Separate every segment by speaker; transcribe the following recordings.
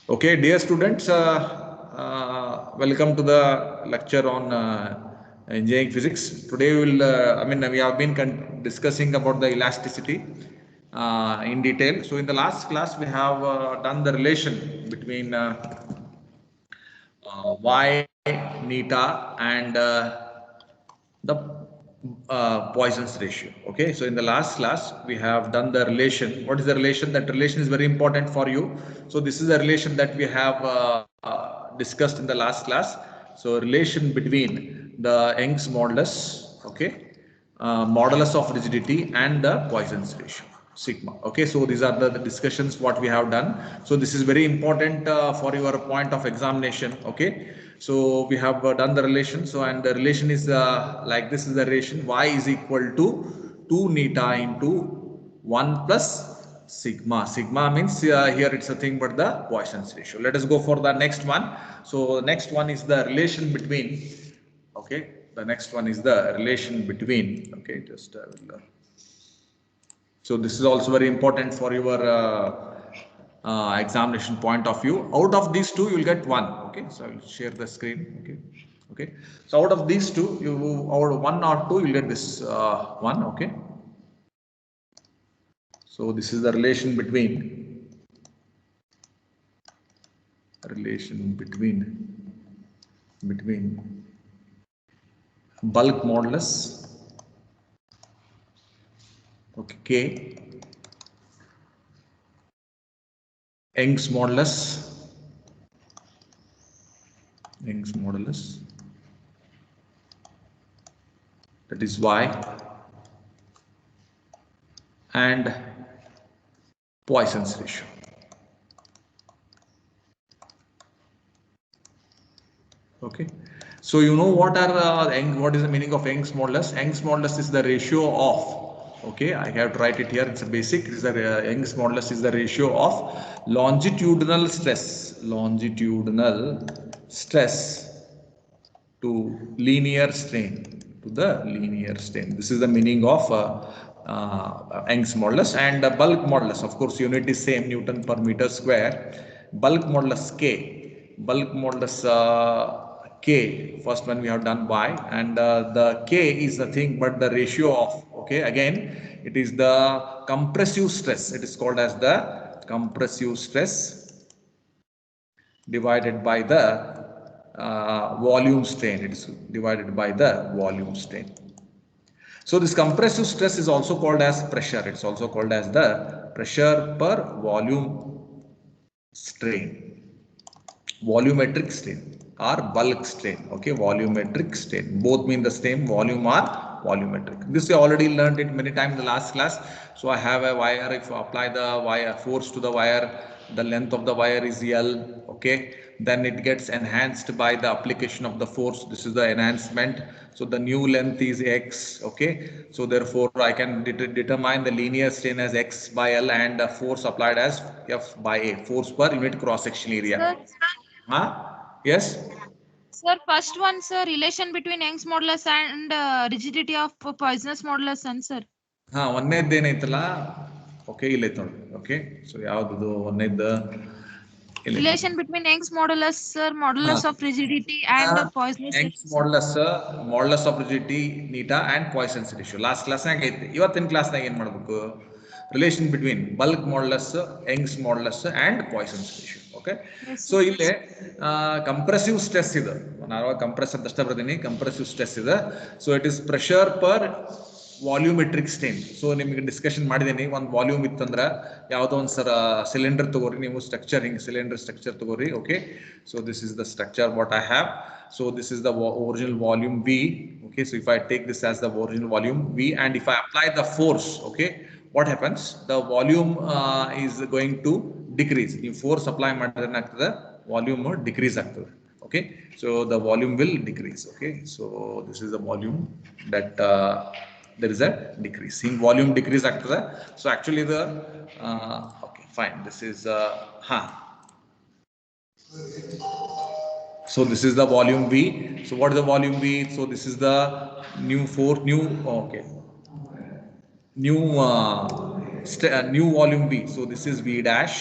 Speaker 1: Okay, dear students, welcome to the lecture on engineering physics. Today we have been discussing about the elasticity in detail. So in the last class, we have done the relation between y, neta, and the Poisson's ratio. Okay, so in the last class we have done the relation. What is the relation? That relation is very important for you. So this is the relation that we have discussed in the last class. So relation between the Young's modulus, okay, modulus of rigidity and the Poisson's ratio sigma. Okay, so these are the discussions what we have done. So this is very important for your point of examination. Okay, so we have done the relation. So and the relation is like this is the relation: y is equal to 2 neta into 1 plus sigma. Sigma means here it's a thing but the Poisson's ratio. Let us go for the next one. So next one is the relation between. Okay, the next one is the relation between. Okay, just so this is also very important for your examination point of view. Out of these two, you will get one. Okay, so I will share the screen. Okay, okay. So out of these two, you out one or two, you will get this one. Okay. So this is the relation between bulk modulus, okay, K, Young's modulus, that is Y, and Poisson's ratio. Okay, so you know what are what is the meaning of Young's modulus? Young's modulus is the ratio of, okay, I have to write it here, it's a basic. It is the Young's modulus is the ratio of longitudinal stress to linear strain, This is the meaning of Young's modulus. And bulk modulus, of course, unit is same, Newton per meter square. Bulk modulus K, first one we have done Y, and the K is the thing, but the ratio of, okay, again, it is the compressive stress. It is called as the compressive stress divided by the volume strain. It is divided by the volume strain. So this compressive stress is also called as pressure. It's also called as the pressure per volume strain, volumetric strain or bulk strain. Okay, volumetric strain. Both mean the same, volume or volumetric. This we already learned it many times in the last class. So I have a wire. If you apply the wire force to the wire, the length of the wire is L. Okay, then it gets enhanced by the application of the force. This is the enhancement. So the new length is X. Okay, so therefore I can determine the linear strain as X by L and the force applied as F by A, force per unit cross sectional area.
Speaker 2: Sir,
Speaker 1: Huh? Yes.
Speaker 2: sir, first one, sir, relation between Young's modulus and rigidity of Poisson's modulus, sir.
Speaker 1: ಒಂದನೇದ್ದೇನೈತಲ್ಲ, okay ಇಲ್ಲೈತೆ ನೋಡಿ. Okay, so ಯಾವ್ದು ಒಂದನೇದ್ದು ಇಲ್ಲೈತೆ.
Speaker 2: Relation between Young's modulus, sir,
Speaker 1: ಹಾ,
Speaker 2: modulus of rigidity and Poisson's
Speaker 1: Young's
Speaker 2: ratio, sir.
Speaker 1: modulus of rigidity neta and Poisson's ratio last ಕ್ಲಾಸ್ನಾಗ ಐತಿ. ಇವತ್ತಿನ ಕ್ಲಾಸ್ನಾಗ ಏನು ಮಾಡಬೇಕು? Relation between bulk modulus, Young's modulus and Poisson's ratio. Okay,
Speaker 2: Yes,
Speaker 1: so
Speaker 2: sir.
Speaker 1: ಇಲ್ಲಿ compressive stress ಇದೆ. ನಾನು compress ಅಂತ ಅಷ್ಟೇ ಬರ್ತೀನಿ. ಕಂಪ್ರೆಸಿವ್ ಸ್ಟ್ರೆಸ್ ಇದೆ. So it is pressure per volumetric strain. So ನಿಮಗೆ ಡಿಸ್ಕಷನ್ ಮಾಡಿದ್ದೀನಿ, ಒಂದು ವಾಲ್ಯೂಮ್ ಇತ್ತಂದ್ರೆ ಯಾವುದೋ ಒಂದು ಸಿಲಿಂಡರ್ ತಗೋರಿ ನೀವು, ಸ್ಟ್ರಕ್ಚರ್ ಹಿಂಗೆ ಸಿಲಿಂಡರ್ ಸ್ಟ್ರಕ್ಚರ್ ತಗೋರಿ. Okay, so this is the structure what I have. So this is the original volume V. Okay, so if I take this as the original volume V and if I apply the force, okay, what happens? The volume is going to decrease. If force apply ಮಾಡಿದ್ರೆ ಏನಾಗ್ತದೆ? Volume decrease ಆಗ್ತದೆ. Okay, so the volume will decrease. Okay, so this is the volume that there is a decrease in volume, decrease ಆಗ್ತದೆ. So actually the okay, fine, this is so this is the volume V. So what is the volume V? So this is the new volume V. So this is V dash.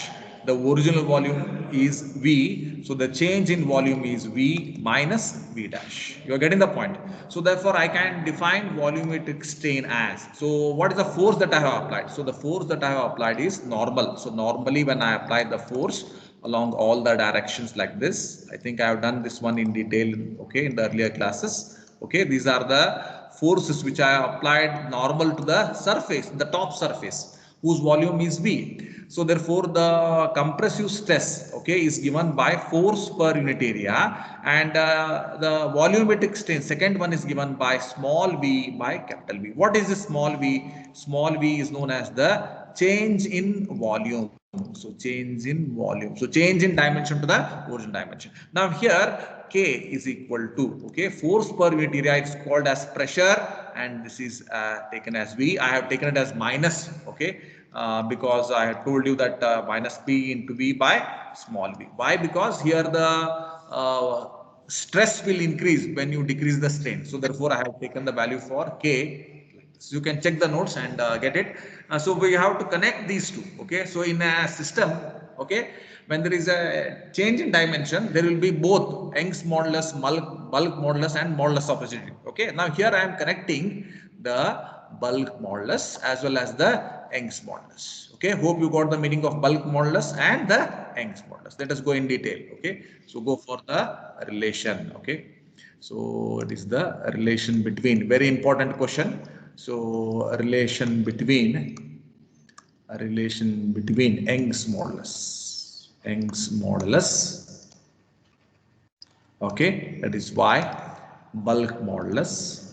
Speaker 1: The original volume is V, so the change in volume is V minus V dash. You are getting the point. So therefore I can define volumetric strain as, so what is the force that I have applied? So the force that I have applied is normal. So normally when I apply the force along all the directions like this, I think I have done this one in detail, okay, in the earlier classes. Okay, these are the forces which I have applied normal to the surface, the top surface, whose volume is V. So therefore the compressive stress, okay, is given by force per unit area, and the volumetric strain, second one, is given by small v by capital V. What is this small v? Small v is known as the change in volume. So change in volume. So change in dimension to the original dimension. Now here K is equal to, okay, force per unit area is called as pressure, and this is taken as V. I have taken it as minus, okay, because I had told you that minus P into V by small v. Why? Because here the stress will increase when you decrease the strain. So therefore I have taken the value for K. So you can check the notes and get it. So we have to connect these two. Okay. So in a system, okay, when there is a change in dimension, there will be both Young's modulus, bulk modulus, and modulus of rigidity. Okay. Now here I am connecting the bulk modulus as well as the Young's modulus. Okay. Hope you got the meaning of bulk modulus and the Young's modulus. Let us go in detail. Okay. So go for the relation. Okay. So it is the relation between, very important question. So a relation between Young's modulus, okay, that is Y, bulk modulus,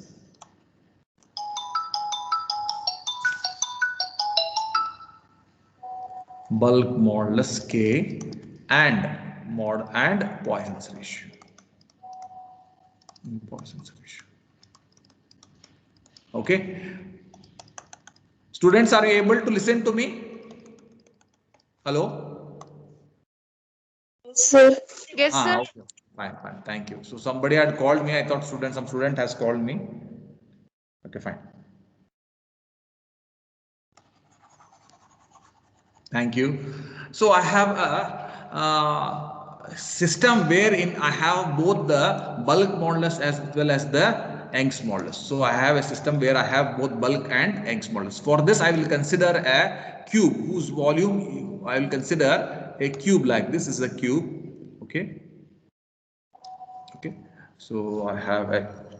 Speaker 1: K, and Poisson's ratio. Okay. Students, are you able to listen to me? Hello?
Speaker 3: Yes, sir.
Speaker 2: Yes, sir.
Speaker 1: Okay. Fine. Thank you. So somebody had called me. I thought some student has called me. Okay, fine. Thank you. So I have a system wherein I have both the bulk modulus as well as the Young's modulus. So I have a system where I have both bulk and Young's modulus. For this, I will consider a cube whose volume, I will consider a cube like this is a cube. Okay. Okay. So I have a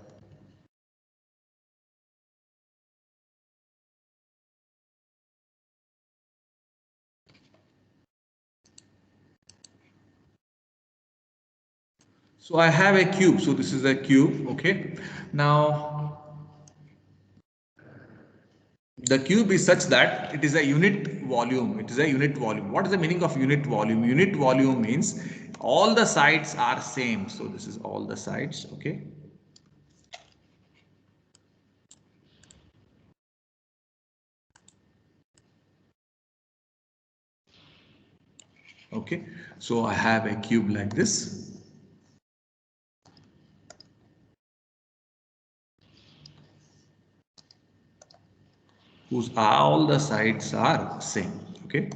Speaker 1: So I have a cube. So this is a cube. Okay. Now the cube is such that it is a unit volume. It is a unit volume. What is the meaning of unit volume? Unit volume means all the sides are same. So this is all the sides. Okay. Okay. So I have a cube like this. Whose all the sides are same. Okay.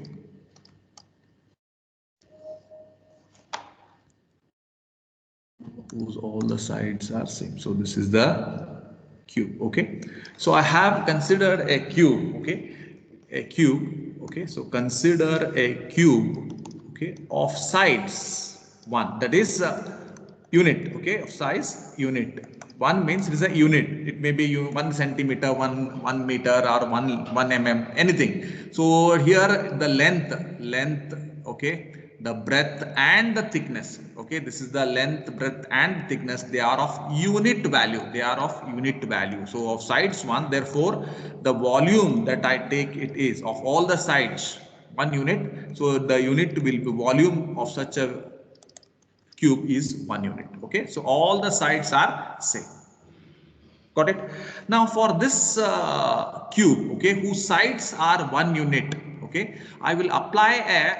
Speaker 1: Whose all the sides are same. So this is the cube. Okay. So I have considered a cube. Okay. A cube. Okay. So consider a cube. Okay. Of sides 1. That is unit. Okay. Of size unit. 1 means it is a unit. It may be 1 centimeter, 1 meter, or 1 mm, anything. So here the length, okay, the breadth and the thickness. Okay, this is the length, breadth, and thickness. They are of unit value. So of sides 1, therefore the volume that I take it is of all the sides 1 unit. So the unit will be volume of such a cube is 1 unit. Okay, so all the sides are same. Got it? Now for this cube, okay, whose sides are 1 unit, okay, I will apply a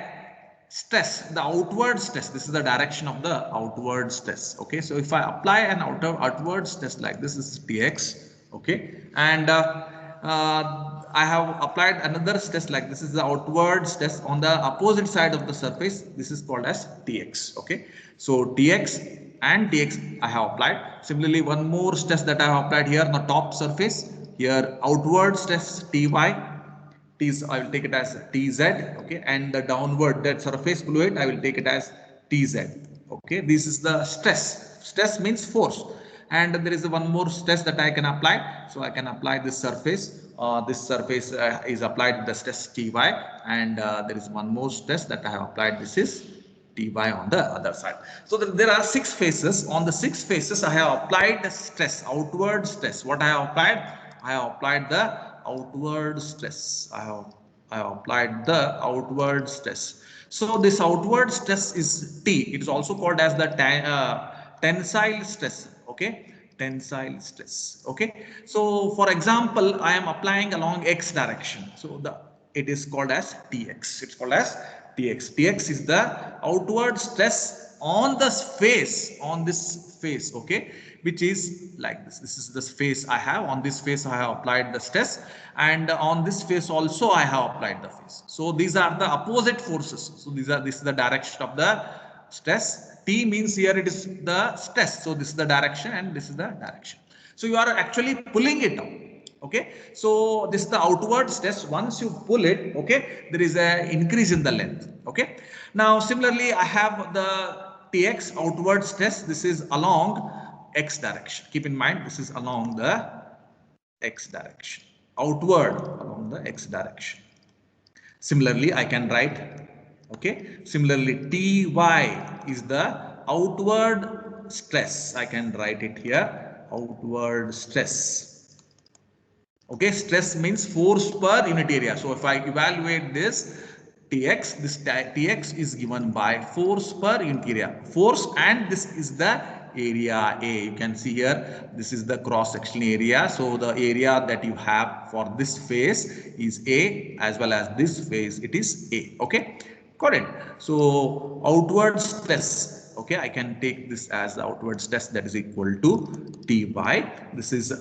Speaker 1: stress, the outward stress. This is the direction of the outward stress. Okay, so if I apply an outward stress like this is Tx, okay, and I have applied another stress like this is the outward stress on the opposite side of the surface. This is called as Tx. Okay, so Tx and Tx I have applied. Similarly, one more stress that I have applied here on the top surface. Here outward stress Ty. I will take it as Tz, okay, and the downward that surface fluid I will take it as Tz. Okay, this is the stress. Stress means force, and there is one more stress that I can apply. So I can apply this surface. This surface is applied the stress Ty, and there is one more stress that I have applied. This is Ty on the other side. So there are 6 faces. On the 6 faces, I have applied the stress, outward stress. What I have applied? I have applied the outward stress. I have applied the outward stress. So this outward stress is T. It is also called as the tensile stress. Okay, tensile stress. Okay. So for example, I am applying along X direction. So it is called as Tx. It's called as Tx. Tx is the outward stress on the face, on this face. Okay, which is like this. This is the face I have. On this face I have applied the stress, and on this face also I have applied the face. So these are the opposite forces. So this is the direction of the stress. T means here it is the stress. So this is the direction and this is the direction. So you are actually pulling it down. Okay, so this is the outward stress. Once you pull it, okay, there is a increase in the length. Okay, now similarly I have the Tx outward stress. This is along X direction. Keep in mind this is along the X direction, outward along the X direction. Similarly I can write, okay, similarly Ty is the outward stress. I can write it here, outward stress. Okay, stress means force per unit area. So if I evaluate this Tx, this Tx is given by force per unit area. Force, and this is the area A. You can see here, this is the cross sectional area. So the area that you have for this face is A, as well as this face it is A. Okay, got it. So outward stress. Okay, I can take this as the outward stress, that is equal to Ty. This is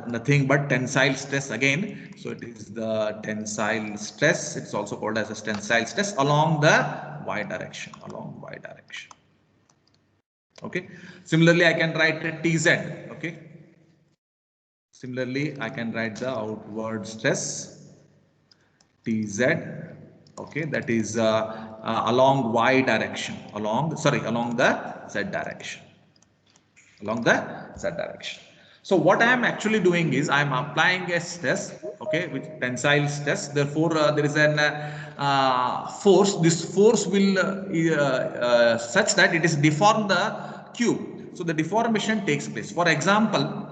Speaker 1: nothing but tensile stress again. So it is the tensile stress. It's also called as a tensile stress along the Y direction, along Y direction. Okay. Similarly, I can write a Tz. Okay. Similarly, I can write the outward stress Tz. Okay, that is along Y direction, along the Z direction, along the Z direction. So what I am actually doing is I am applying a stress, okay, with tensile stress. Therefore, there is an force. This force will such that it is deform the cube. So the deformation takes place. For example,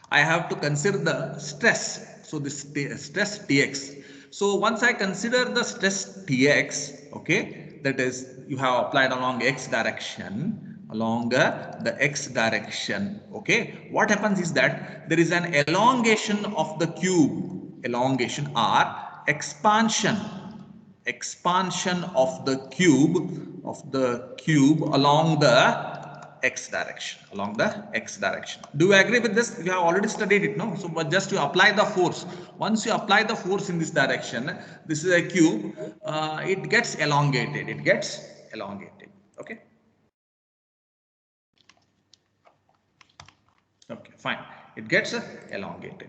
Speaker 1: I have to consider the stress. So this stress Tx. So once I consider the stress Tx, okay, that is you have applied along X direction, along the X direction. Okay, what happens is that there is an elongation of the cube, elongation or expansion of the cube along the X direction, along the X direction. Do you agree with this? You have already studied it, no? So but just you apply the force. Once you apply the force in this direction, this is a cube, it gets elongated. It gets elongated. Okay. Okay, fine. It gets elongated.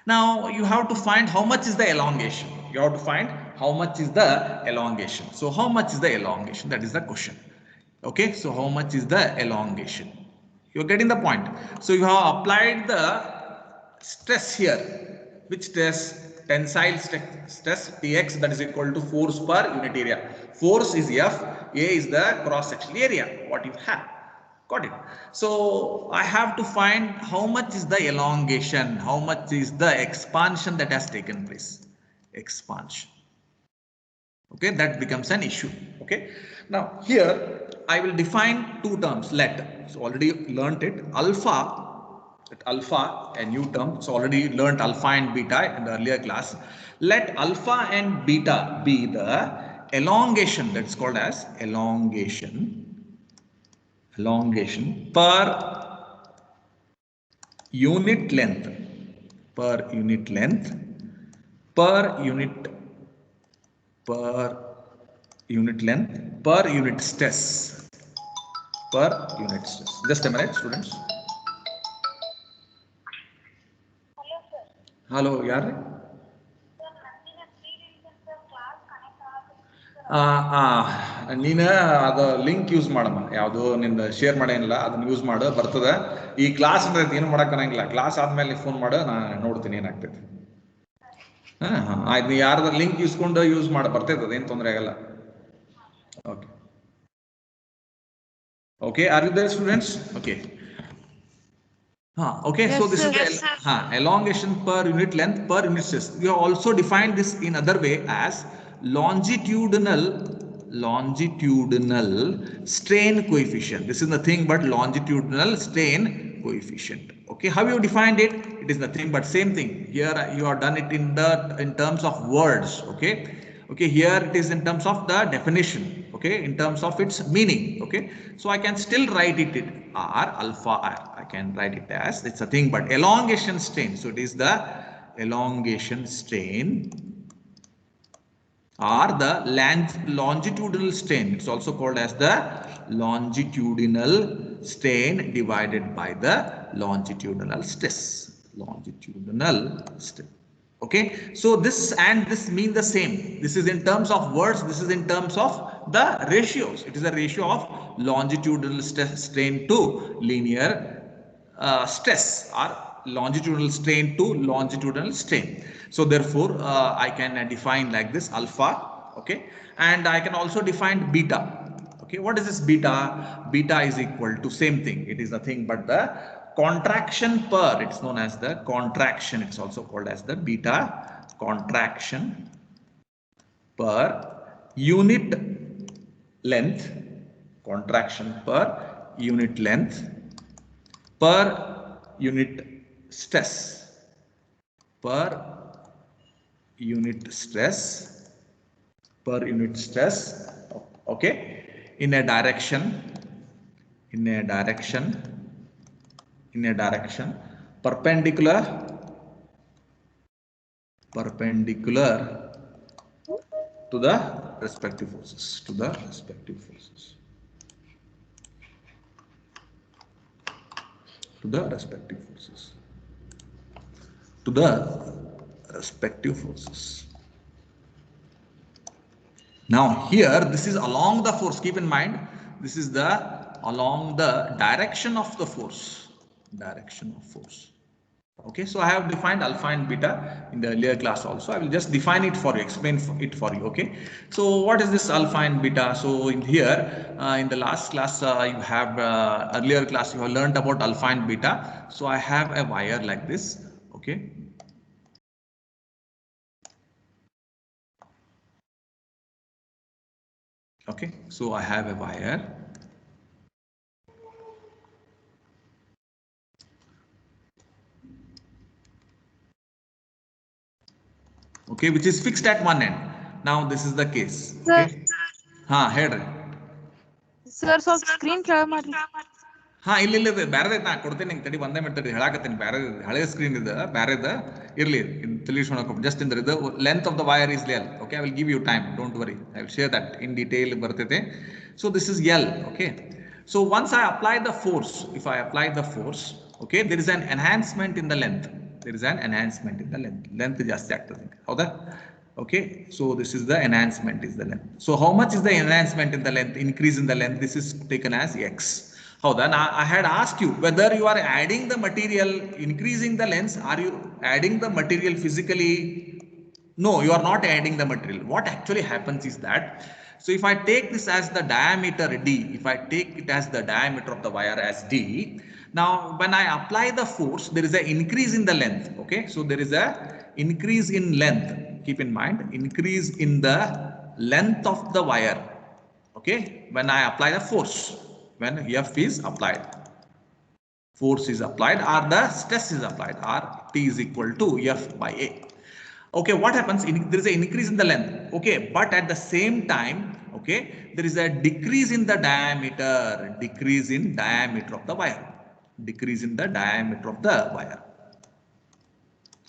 Speaker 1: Now you have to find how much is the elongation. You have to find how much is the elongation. So how much is the elongation? That is the question. Okay, so how much is the elongation? You're getting the point. So you have applied the stress here. Which stress? Tensile stress Tx, that is equal to force per unit area. Force is F, A is the cross sectional area, what you have. Got it. So I have to find how much is the elongation, how much is the expansion that has taken place. Expansion. Okay, that becomes an issue. Okay. Now here I will define two terms. Let. So already learnt it. Alpha, a new term. So already learnt alpha and beta in the earlier class. Let alpha and beta be the elongation. That's called as elongation per unit length per unit length per unit stress. Just a minute, students. Hello, yaar? ನೀನು ಅದು link use ಮಾಡಮ್ಮ, ಯಾವುದು ನಿಂದ share ಮಾಡೇನಿಲ್ಲ ಅದನ್ನ use ಮಾಡು, ಬರ್ತದೆ. ಈ class ಅಂದ್ರೆ ಏನು ಮಾಡಕ್ಕಾಗಿಲ್ಲ, ಕ್ಲಾಸ್ ಆದ್ಮೇಲೆ ಫೋನ್ ಮಾಡು, ನಾನು ನೋಡ್ತೀನಿ ಏನಾಗ್ತೈತಿ. ಆಯ್ತು, ನೀ ಯಾರ್ದ ಲಿಂಕ್ ಇಸ್ಕೊಂಡು ಯೂಸ್ ಮಾಡಿ ಬರ್ತೈತೆ, ಅದೇನು ತೊಂದರೆ ಆಗಲ್ಲ. Okay okay, are you there students? Okay. Okay, yes, so this is the elongation per unit length per unit stress. We have also defined this in other way as longitudinal strain coefficient. This is nothing but longitudinal strain coefficient. Okay, how you defined it? It is nothing but same thing. Here you have done it in terms of words. Okay, here it is in terms of the definition. Okay, in terms of its meaning. Okay, so I can still write it R alpha R. I can write it as, it's a thing but elongation strain. So it is the elongation strain or the longitudinal strain. It's also called as the longitudinal strain divided by the longitudinal stress. Okay, so this and this mean the same. This is in terms of words, this is in terms of the ratios. It is a ratio of longitudinal strain to linear stress, or longitudinal strain to longitudinal strain. So therefore I can define like this alpha. Okay, and I can also define beta. Okay, what is this beta? Beta is equal to same thing. It is nothing but the contraction per, it's known as the contraction, it's also called as the beta contraction per unit length, contraction per unit length per unit stress, per unit stress. Okay, in a direction perpendicular to the respective forces, to the respective forces. Now here this is along the force. Keep in mind, this is the along the direction of the force. Okay, so I have defined alpha and beta in the earlier class also. I will just define it for you, explain it for you. Okay, so what is this alpha and beta? So in here in the last class you have earlier class you have learned about alpha and beta. So I have a wire like this. Okay, so I have a wire. Okay, which is fixed at one end. Now this is the case. Okay, ಹೇಳ್ರಿ
Speaker 2: sir ಸ್ವಲ್ಪ screen ಕೆಳಗೆ ಮಾಡ್ರಿ.
Speaker 1: ಇಲ್ಲ ಬೇರೆದ ನಾ ಕೊಡ್ತೇನೆ ನಿಂಗೆ, ತಡಿ ಒಂದೇ ಮಿನಿಟ್ ಹೇಳಾಕತ್ತೀನಿ. ಬೇರೆ ಹಳೆ ಸ್ಕ್ರೀನ್ ಇದೆ, ಬೇರೆದ ಇರ್ಲಿ, ತಿಳಿಸ್ಕೊಳಕ ಜಸ್ಟ್ ಇಂದ್ರ ಇದು length of the wire is L. Okay, I will give you time, don't worry, I will share that in detail ಬರ್ತೈತೆ. So this is L. Okay, so once I apply the force, if I apply the force, okay, there is an enhancement in the length. Length ಜಾಸ್ತಿ ಆಗ್ತದೆ, ಹೌದಾ? Okay, so this is the enhancement is the length. So how much is the enhancement in the length, increase in the length? This is taken as X. Howda, now I had asked you whether you are adding the material, increasing the length. Are you adding the material physically? No, you are not adding the material. What actually happens is that, so if I take this as the diameter D, if I take it as the diameter of the wire as D, now when I apply the force, there is an increase in the length. Okay, so there is a increase in length. Keep in mind, increase in the length of the wire. Okay, when I apply the force, when F is applied, force is applied or the stress is applied, or T is equal to F by A. Okay, what happens? There is an increase in the length. Okay, but at the same time, okay, there is a decrease in the diameter, of the wire,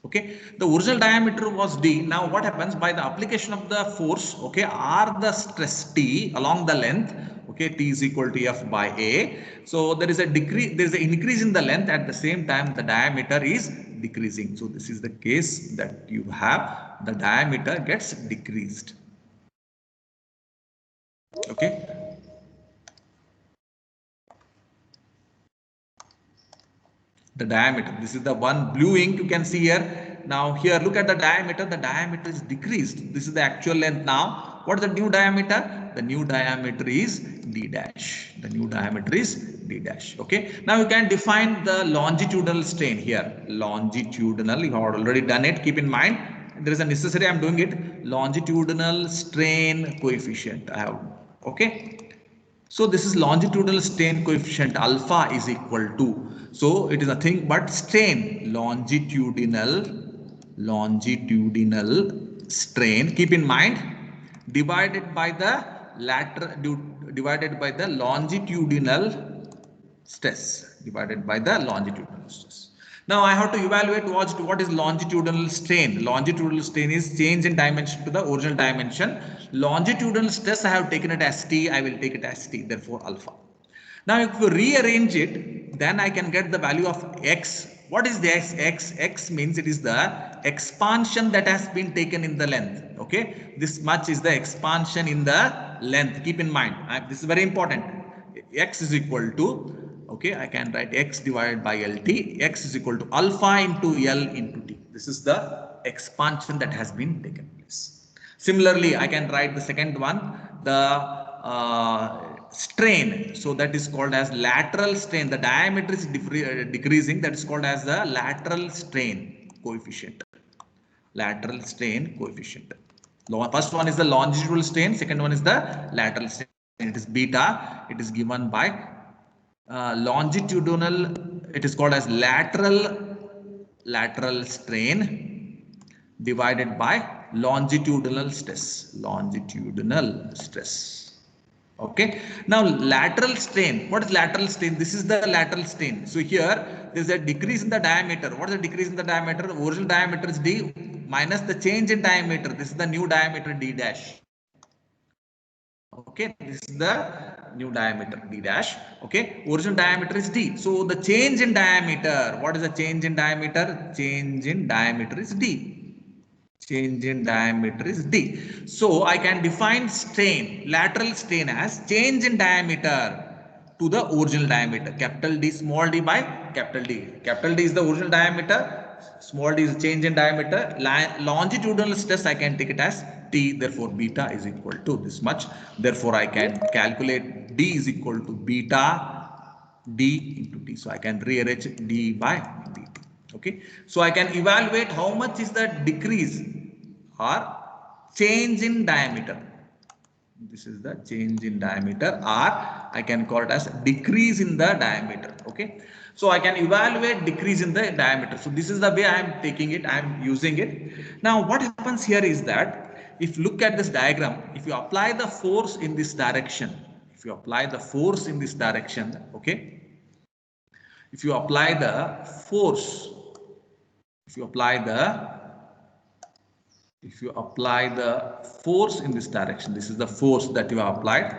Speaker 1: Okay, the original diameter was D. Now what happens by the application of the force, okay, R the stress T along the length, okay, T is equal to F by A. So there is a decrease, there is an increase in the length, at the same time the diameter is decreasing. So this is the case that you have, the diameter gets decreased. Okay. The diameter, this is the one blue ink you can see here. Now here look at the diameter is decreased. This is the actual length. Now what is the new diameter? The new diameter is D dash. The new diameter is D dash. Okay, now you can define the longitudinal strain here. Longitudinal, you have already done it, keep in mind there is a necessary, I am doing it, longitudinal strain coefficient I have. Okay, so this is longitudinal strain coefficient alpha is equal to, so it is nothing but strain, longitudinal strain, keep in mind, divided by the longitudinal stress, Now I have to evaluate what is longitudinal strain. Longitudinal strain is change in dimension to the original dimension. Longitudinal stress I have taken it as T, I will take it as T, therefore alpha. Now if you rearrange it, then I can get the value of X. What is the X? X means it is the expansion that has been taken in the length. Okay, this much is the expansion in the length. Keep in mind, this is very important. X is equal to, okay, I can write X divided by LT. X is equal to alpha into L into T. This is the expansion that has been taken place. Similarly, I can write the second one, the strain. So that is called as lateral strain. The diameter is decreasing. That is called as the lateral strain coefficient. Lateral strain coefficient. First one is the longitudinal strain. Second one is the lateral strain. It is beta. It is given by longitudinal. It is called as lateral strain divided by longitudinal stress. Okay, now lateral strain. What is lateral strain? This is the lateral strain. So here there is a decrease in the diameter. What is the decrease in the diameter? The original diameter is D minus the change in diameter. This is the new diameter D dash. Okay, this is the new diameter D dash. Okay, original diameter is D. So the change in diameter, what is the change in diameter? Change in diameter is D. Change in diameter is D. So I can define strain, lateral strain as change in diameter to the original diameter. Capital D, small d by capital D. Capital D is the original diameter. Small d is change in diameter. Longitudinal stress I can take it as T. Therefore, beta is equal to this much. Therefore, I can calculate D is equal to beta D into T. So I can rearrange D by dt. Okay, so I can evaluate how much is the decrease or change in diameter. This is the change in diameter, or I can call it as decrease in the diameter. Okay, so I can evaluate decrease in the diameter. So this is the way I am taking it, I am using it. Now what happens here is that if you look at this diagram, if you apply the force in this direction, okay, if you apply the force, if you apply the force in this direction, this is the force that you have applied.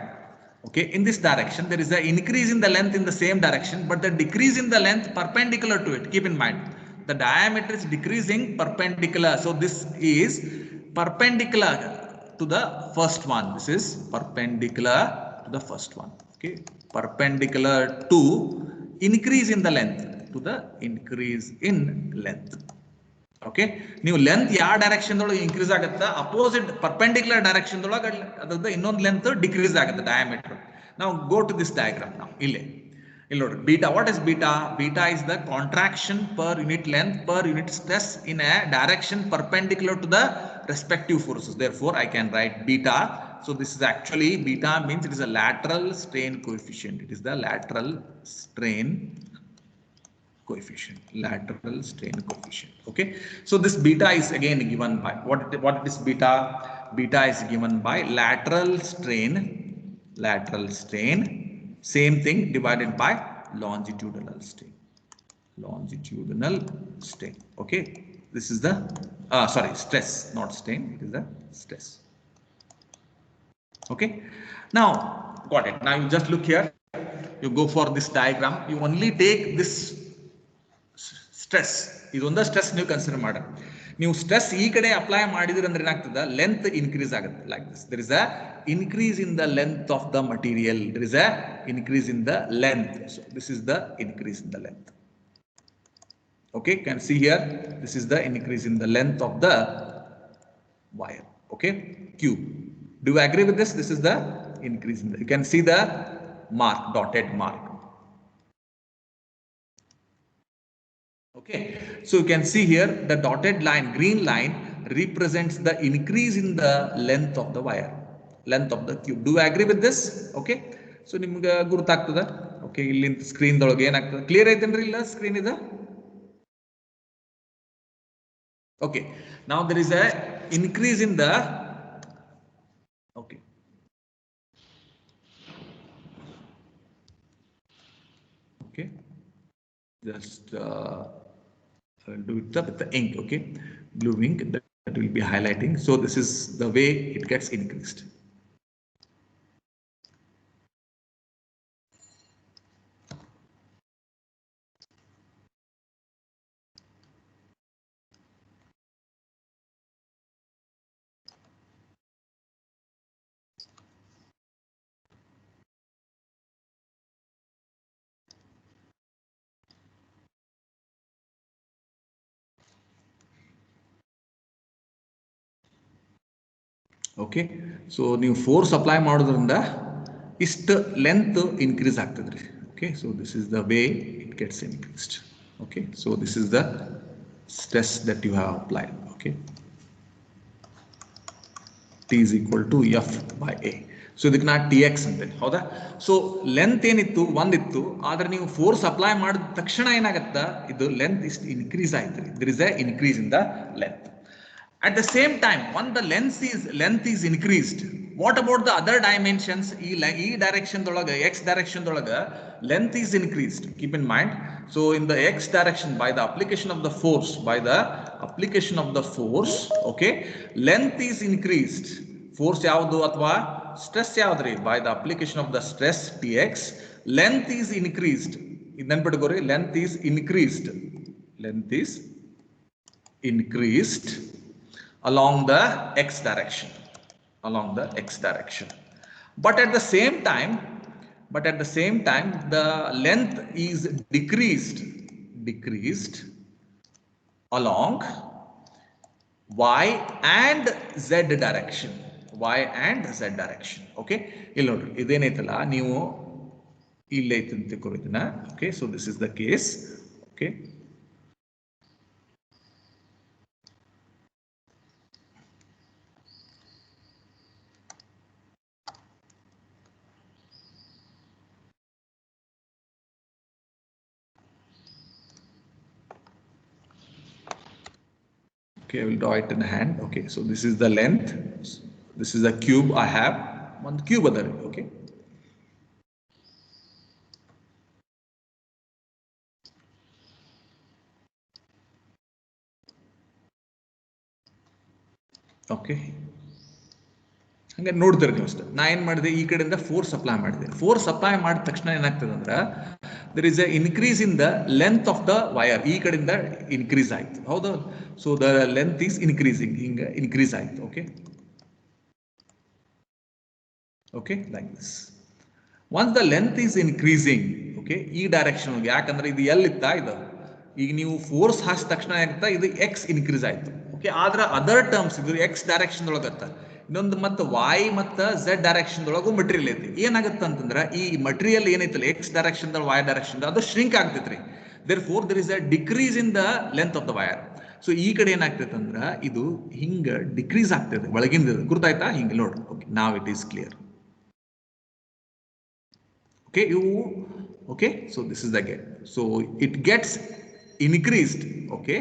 Speaker 1: Okay, in this direction there is an increase in the length in the same direction, but the decrease in the length perpendicular to it. Keep in mind, the diameter is decreasing perpendicular. So this is perpendicular to the first one. This is perpendicular to the first one. Okay, perpendicular to increase in the length, to the increase in length. Okay, new length ya direction increase agutta, opposite perpendicular direction adada innond length decrease agutta, diameter. Now go to this diagram. Now beta, what is beta? Beta is the contraction per unit length per unit stress in a direction perpendicular to the respective forces. Therefore I can write beta. So this is actually, beta means it is a lateral strain coefficient. It is the lateral strain coefficient, lateral strain coefficient. Okay, so this beta is again given by what is beta? Beta is given by lateral strain, same thing divided by longitudinal strain, Okay, This is the, sorry, stress, not strain. It is the stress. Okay. Now, got it. Now you just look here. You go for this diagram. You only take this stress. This is the stress you consider. New stress E kade apply ಮಾಡಿದ್ರೆ ಅಂದ್ರೆ ಏನಾಗ್ತದೆ length increase ಆಗುತ್ತೆ like this. There is a increase in the length of the material. There is a increase in the length. So this is the increase in the length. Okay, can see here. This is the increase in the length of the wire. Okay, Q. Do you agree with this? This is the increase in the. You can see the mark, dotted mark. Okay, so you can see here the dotted line, green line represents the increase in the length of the wire, length of the cube. Do you agree with this? Okay, so nimga gurtaagtada. Okay, illi screen dologe enaagtade clear aithenri illa screen ida. Okay, now there is a increase in the, okay, okay, just I'll do it with the ink. Okay, blue ink that will be highlighting. So this is the way it gets increased. Okay, so new force apply ಮಾಡೋದ್ರಿಂದ ಇಷ್ಟು length increase ಆಗ್ತದ್ರಿ. Okay, so this is the way it gets increased. Okay, so this is the stress that you have applied. Okay, T is equal to F by A. So ಇದಕ್ಕೆ ನಾ TX ಅಂತೇನೆ, ಹೌದಾ? So length ಏನಿತ್ತು ಒಂದಿತ್ತು, ಆದ್ರೆ ನೀವು force apply ಮಾಡಿದ ತಕ್ಷಣ ಏನಾಗತ್ತಾ ಇದು ಲೆಂತ್ ಇಷ್ಟು ಇನ್ಕ್ರೀಸ್ ಆಯ್ತು. There is a increase in the length. At the same time, when the length is increased, what about the other dimensions? E direction dolaga, X direction dolaga, length is increased. Keep in mind. So in the X direction, by the application of the force, okay, length is increased. Force yavadu athwa stress yavadri? By the application of the stress Tx, length is increased. Nenpidugori, length is increased. Length is increased along the X direction, but at the same time the length is decreased along Y and Z direction. Okay, ಇಲ್ಲಿ ನೋಡ್ರಿ ಇದೇನೈತಲ್ಲ ನೀವು ಇಲ್ಲಿ ಐತೆ ಅಂತ ತಿಳ್ಕೊರಿದನ. Okay, so this is the case. Okay, okay, I will draw it in hand. Okay, so this is the length. This is the cube I have. One cube other. Okay. Okay. ಹಂಗೆ ನೋಡ್ತೀರಿ ನೀವು ಅಷ್ಟೇ. ನಾ ಏನು ಮಾಡಿದೆ, ಈ ಕಡೆಯಿಂದ force apply ಮಾಡಿದೆ. ಫೋರ್ಸ್ ಅಪ್ಲೈ ಮಾಡಿದ ತಕ್ಷಣ ಏನಾಗ್ತದೆ ಅಂದ್ರೆ there is a increase in the length of the wire. ಈ ಕಡೆಯಿಂದ ಇನ್ಕ್ರೀಸ್ ಆಯ್ತು, ಹೌದು? So the length is increasing, ಹಿಂಗೆ ಇನ್ಕ್ರೀಸ್ ಆಯ್ತು. Okay, okay, like this. Once the length is increasing, okay, ಈ ಡೈರೆಕ್ಷನ್ ಯಾಕಂದ್ರೆ ಇದು ಎಲ್ಲಿತ್ತಾ ಇದು, ಈಗ ನೀವು ಫೋರ್ಸ್ ಹಾಕಿದ ತಕ್ಷಣ ಏನಾಗ್ತಾ ಇದು X ಇನ್ಕ್ರೀಸ್ ಆಯ್ತು. ಓಕೆ, ಆದ್ರೆ ಅದರ್ ಟರ್ಮ್ಸ್ ಇದು X ಡೈರೆಕ್ಷನ್ ಒಳಗತ್ತ, ಇನ್ನೊಂದು ಮತ್ತೆ Y ಮತ್ತು Z ಡೈರೆಕ್ಷನ್ ಒಳಗೂ ಮಟೀರಿಯಲ್ ಐತಿ. ಏನಾಗುತ್ತೆ ಅಂತಂದ್ರೆ ಈ ಮಟೀರಿಯಲ್ ಏನೈತಲ್ಲ X ಡೈರೆಕ್ಷನ್ Y ಡೈರೆಕ್ಷನ್ ಅದು ಶ್ರಿಂಕ್ ಆಗ್ತೈತ್ರಿ. therefore there is a decrease in the length of the wire. So ಈ ಕಡೆ ಏನಾಗ್ತೈತೆ ಅಂದ್ರೆ ಇದು ಹಿಂಗ ಡಿಕ್ರೀಸ್ ಆಗ್ತದೆ ಒಳಗಿಂದ, ಗುರ್ತಾಯ್ತಾ? ಹಿಂಗೆ ನೋಡ್ರಿ. ಓಕೆ, ನಾವ್ it is clear. Okay, okay, so this is the gap. So it gets increased, okay,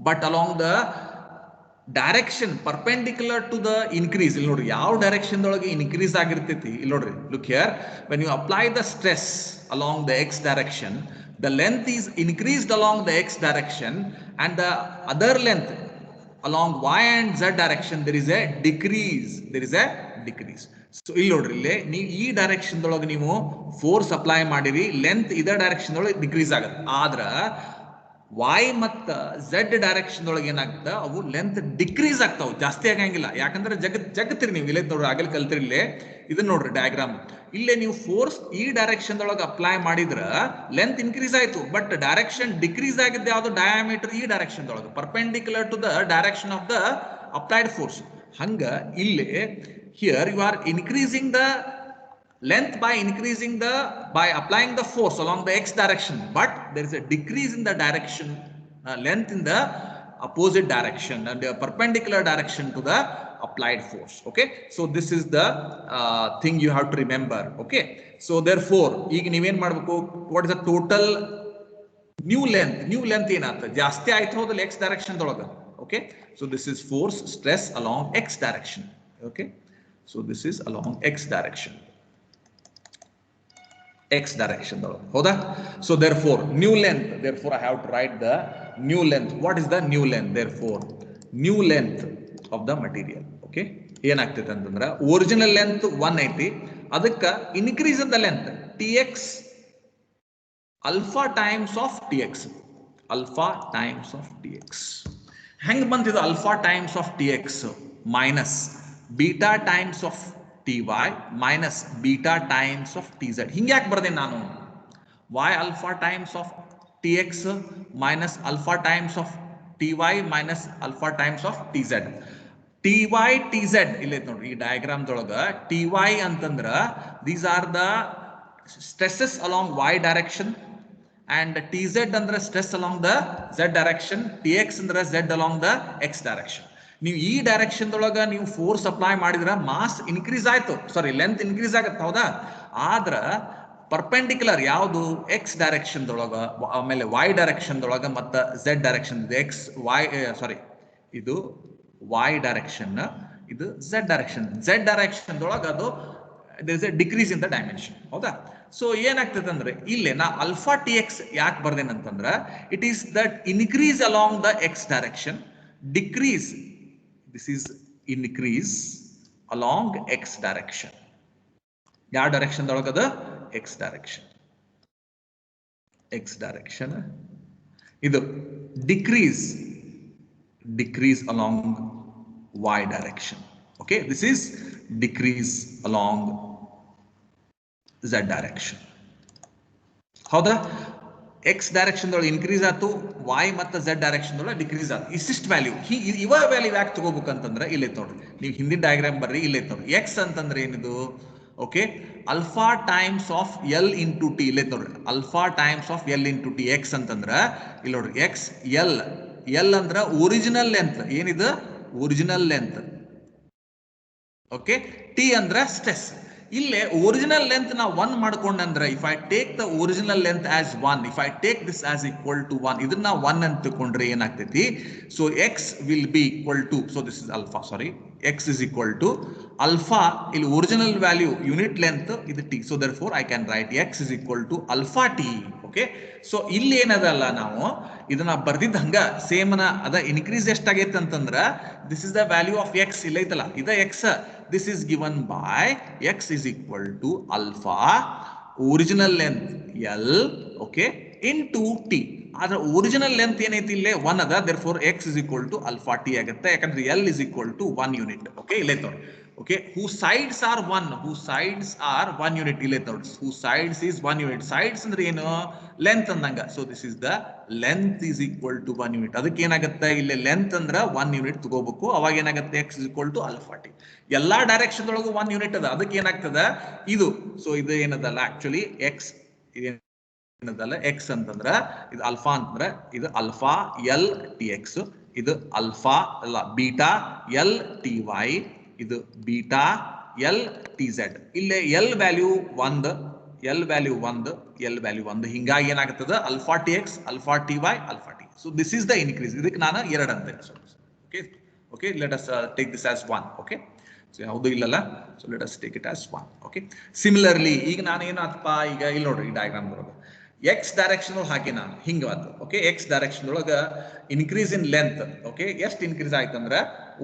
Speaker 1: but along the direction perpendicular to the increase. ಇಲ್ಲಿ ನೋಡ್ರಿ ಯಾವ ಡೈರೆಕ್ಷನ್ ದೊಳಗೆ ಇನ್ಕ್ರೀಸ್ ಆಗಿರ್ತೈತಿ. ಇಲ್ಲಿ ನೋಡ್ರಿ, look here, when you apply the stress along the X direction, the length is increased along the x direction, and the other length along y and z direction there is a decrease. So ಇಲ್ಲಿ ನೋಡ್ರಿ, ಇಲ್ಲಿ ನೀವು ಈ direction ದೊಳಗೆ ನೀವು force apply ಮಾಡಿರಿ, length ಇದ direction ದೊಳಗೆ ಡಿಕ್ರೀಸ್ ಆಗುತ್ತೆ. ಆದ್ರ y ಮತ್ತು z ಡೈರೆಕ್ಷನ್ ಒಳಗೆ ಏನಾಗುತ್ತೆ, ಅವು ಲೆಂತ್ ಡಿಕ್ರೀಸ್ ಆಗ್ತಾವೆ, ಜಾಸ್ತಿ ಆಗಂಗಿಲ್ಲ. ಯಾಕಂದ್ರೆ ಜಗತ್ತಿರಿ ನೀವು ಇಲ್ಲೇ ನೋಡ್ರಿ, ಆಗಲಿ ಕಲ್ತಿರಿ. ಇಲ್ಲೇ ಇದನ್ನ ನೋಡ್ರಿ ಡಯಾಗ್ರಾಮ್. ಇಲ್ಲೇ ನೀವು ಫೋರ್ಸ್ ಈ ಡೈರೆಕ್ಷನ್ ಒಳಗೆ ಅಪ್ಲೈ ಮಾಡಿದ್ರ ಲೆಂತ್ ಇನ್ಕ್ರೀಸ್ ಆಯ್ತು, ಬಟ್ ಡೈರೆಕ್ಷನ್ ಡಿಕ್ರೀಸ್ ಆಗಿದ್ದೆ ಯಾವುದು, ಡಯಾಮೀಟರ್ ಈ ಡೈರೆಕ್ಷನ್ ಒಳಗೆ perpendicular to the direction of the applied force. ಹಂಗ ಇಲ್ಲೇ here you are increasing the length by applying the force along the x direction, but there is a decrease in the direction length in the opposite direction and the perpendicular direction to the applied force. Okay, so this is the thing you have to remember. Okay, so therefore ಈಗ ನೀವೇನ್ ಮಾಡಬೇಕು, what is the total new length ಏನಾಗ್ತದೆ, ಜಾಸ್ತಿ ಆಯ್ತು ಹೋದಲ್ಲ x direction ದೊಳಗ. Okay, so this is force stress along x direction. Okay, so this is along x direction ಹೌದಾ. So therefore new length, therefore I have to write the new length. What is the new length? Therefore new length of the material. Okay, ಏನಾಗ್ತೈತೆ ಅಂತಂದ್ರೆ original length 1 ಐತಿ, ಅದಕ್ಕೆ increase in the length tx alpha times of tx. ಹೆಂಗ್ ಬಂತಿದ್ದು alpha times of tx minus beta times of ty minus beta times of tz. ಹಿಂಗೆ ಯಾಕೆ ಬರ್ದೆ ನಾನು, y alpha times of tx minus alpha times of ty minus alpha times of tz. ty tz ಇಲ್ಲೇ ನೋಡ್ರಿ, ಈ diagram ದೊಳಗ ty ಅಂತಂದ್ರ these are the stresses along y direction, and tz ಅಂದ್ರೆ stress along the z direction, tx ಅಂದ್ರೆ z along the x direction. ನೀವು ಈ direction ದೊಳಗ ನೀವು ಫೋರ್ಸ್ ಅಪ್ಲೈ ಮಾಡಿದ್ರ ಮಾಸ್ ಇನ್ಕ್ರೀಸ್ ಆಯ್ತು, ಸಾರಿ ಲೆಂತ್ ಇನ್ಕ್ರೀಸ್ ಆಗತ್ತೆ, ಹೌದಾ. ಆದ್ರ ಪರ್ಪೆಂಡಿಕ್ಯುಲರ್ ಯಾವುದು ಎಕ್ಸ್ ಡೈರೆಕ್ಷನ್ ದೊಳಗ, ಆಮೇಲೆ ವೈ ಡೈರೆಕ್ಷನ್ ದೊಳಗ ಮತ್ತು ಝೆಡ್ ಡೈರೆಕ್ಷನ್, ಎಕ್ಸ್ ವೈ ಸಾರಿ ಇದು ವೈ ಡೈರೆಕ್ಷನ್, ಇದು ಝೆಡ್ ಡೈರೆಕ್ಷನ್ ದೊಳಗ ಅದು there is a decrease in the dimension, ಹೌದಾ. ಸೊ ಏನಾಗ್ತದೆ ಅಂದ್ರೆ ಇಲ್ಲೇ ನಾ ಅಲ್ಫಾ ಟಿ ಎಕ್ಸ್ ಯಾಕೆ ಬರ್ದೇನಂತಂದ್ರ, it is that increase along the X direction, decrease, this is increase along x direction. ಯಾವ ಡೈರೆಕ್ಷನ್ ದೊಳಗದ, x direction. ಇದು decrease along y direction. Okay, this is decrease along z direction, ಹೌದಾ. X direction ದೊಳಗೆ increase ಆಯ್ತು, Y ಮತ್ತು Z direction ದೊಳಗೆ decrease ಆಯ್ತು. ಇಷ್ಟಿಷ್ಟು ವ್ಯಾಲ್ಯೂ, ಇವ ವ್ಯಾಲ್ಯೂ ಯಾಕೆ ತಗೋಬೇಕಂತಂದ್ರೆ ಇಲ್ಲೇ ನೋಡ್ರಿ, ನೀವು ಹಿಂದಿನ ಡಯಾಗ್ರಾಮ್ ಬರ್ರಿ, ಇಲ್ಲೇ ನೋಡ್ರಿ ಎಕ್ಸ್ ಅಂತಂದ್ರೆ ಏನಿದು, okay, alpha times of l into t. ಇಲ್ಲೇ ನೋಡ್ರಿ alpha times of l into t. X ಅಂತಂದ್ರೆ ಇಲ್ಲಿ ನೋಡ್ರಿ ಎಕ್ಸ್ ಎಲ್ ಅಂದ್ರೆ ಒರಿಜಿನಲ್ ಲೆಂತ್, ಏನಿದು ಒರಿಜಿನಲ್ ಲೆಂತ್. ಓಕೆ, ಟಿ ಅಂದ್ರೆ ಸ್ಟ್ರೆಸ್. ಇಲ್ಲೇ ಒರಿಜಿನಲ್ ಲೆಂತ್ ನಾ 1 ಮಾಡ್ಕೊಂಡ್ರೆ, if I take the original length as 1, if I take this as equal to 1, ಇದನ್ನ 1 ಅಂತ ತಗೊಂಡ್ರೆ ಏನಾಗ್ತೈತಿ, so x will be equal to, so this is alpha, sorry X is equal to alpha, ಇಲ್ಲಿ original value unit length ಇದು T, so therefore I can write X is equal to alpha T. Okay, so ಇಲ್ಲಿ ಏನದಲ್ಲ, ನಾವು ಇದನ್ನ ಬರ್ದಿದ್ದ ಹಂಗ ಸೇಮ್ನ ಅದ increase ಎಷ್ಟಾಗೈತೆ ಅಂತಂದ್ರ, this is the value of X, ಇಲ್ಲ ಐತಲ್ಲ ಇದ X, this is given by x is equal to alpha original length L, okay, into t. ಆದ್ರೆ ಒರಿಜಿನಲ್ ಲೆಂತ್ ಏನೈತಿ ಇಲ್ಲೇ 1 ಅದ, therefore x is equal to alpha t ಆಗುತ್ತೆ, ಯಾಕಂದ್ರೆ L is equal to 1 unit. Okay, ಇಲ್ಲೇ ನೋಡಿ, okay, whose sides are 1 unit. ಇಲ್ಲೇ ನೋಡಿ, whose sides is 1 unit. sides ಅಂದ್ರೆ ಏನು, ಲೆಂತ್ ಅಂದಂಗ. So this is the length is equal to 1 unit. ಅದಕ್ಕೆ ಏನಾಗುತ್ತೆ, ಇಲ್ಲಿ ಲೆಂತ್ ಅಂದ್ರೆ 1 unit ತಗೋಬೇಕು, ಅವಾಗ ಏನಾಗುತ್ತೆ x is equal to alpha t. ಎಲ್ಲಾ ಡೈರೆಕ್ಷನ್ ಒಳಗೂ 1 unit ಅದ, ಅದಕ್ಕೆ ಏನಾಗ್ತದ ಇದು, ಸೊ ಇದು ಏನದಲ್ಲ ಆಕ್ಚುಲಿ ಎಕ್ಸ್ ಏನದಲ್ಲ, ಎಕ್ಸ್ ಅಂತಂದ್ರ ಇದು ಅಲ್ಫಾ ಅಂತಂದ್ರ ಇದು ಅಲ್ಫಾ ಎಲ್ ಟಿ ಎಕ್ಸ್, ಇದು ಅಲ್ಫಾ ಅಲ್ಲ ಬೀಟಾ ಎಲ್ ಟಿ ವೈ, ಇದು ಬೀಟಾ ಎಲ್ ಟಿ ಝೆಡ್. ಇಲ್ಲೇ ಎಲ್ ವ್ಯಾಲ್ಯೂ 1, ಎಲ್ ವ್ಯಾಲ್ಯೂ 1, ಹಿಂಗಾಗಿ ಏನಾಗ್ತದ alpha T X, alpha T Y, alpha T. So this is the increase. ಇದಕ್ಕೆ ನಾನು 2 ಅಂತ. Okay, Okay, let us take this as 1. Okay, so ಯಾವುದು ಇಲ್ಲಲ್ಲ, so let us take it as 1. Okay, similarly ಈಗ ನಾನು ಏನಾತಪ್ಪ, ಈಗ ಇಲ್ಲಿ ನೋಡ್ರಿ ಈ ಡಯಾಗ್ರಾಮ್ ಒಳಗೆ x ಡೈರೆಕ್ಷನ್ ಒಳಗೆ ಹಾಕಿನ ಹಿಂಗವಾತು. ಓಕೆ, x ಡೈರೆಕ್ಷನ್ ಒಳಗೆ ಇನ್ಕ್ರೀಸ್ ಇನ್ ಲೆಂತ್. ಓಕೆ, ಎಷ್ಟು ಇನ್ಕ್ರೀಸ್ ಆಯ್ತಂದ್ರೆ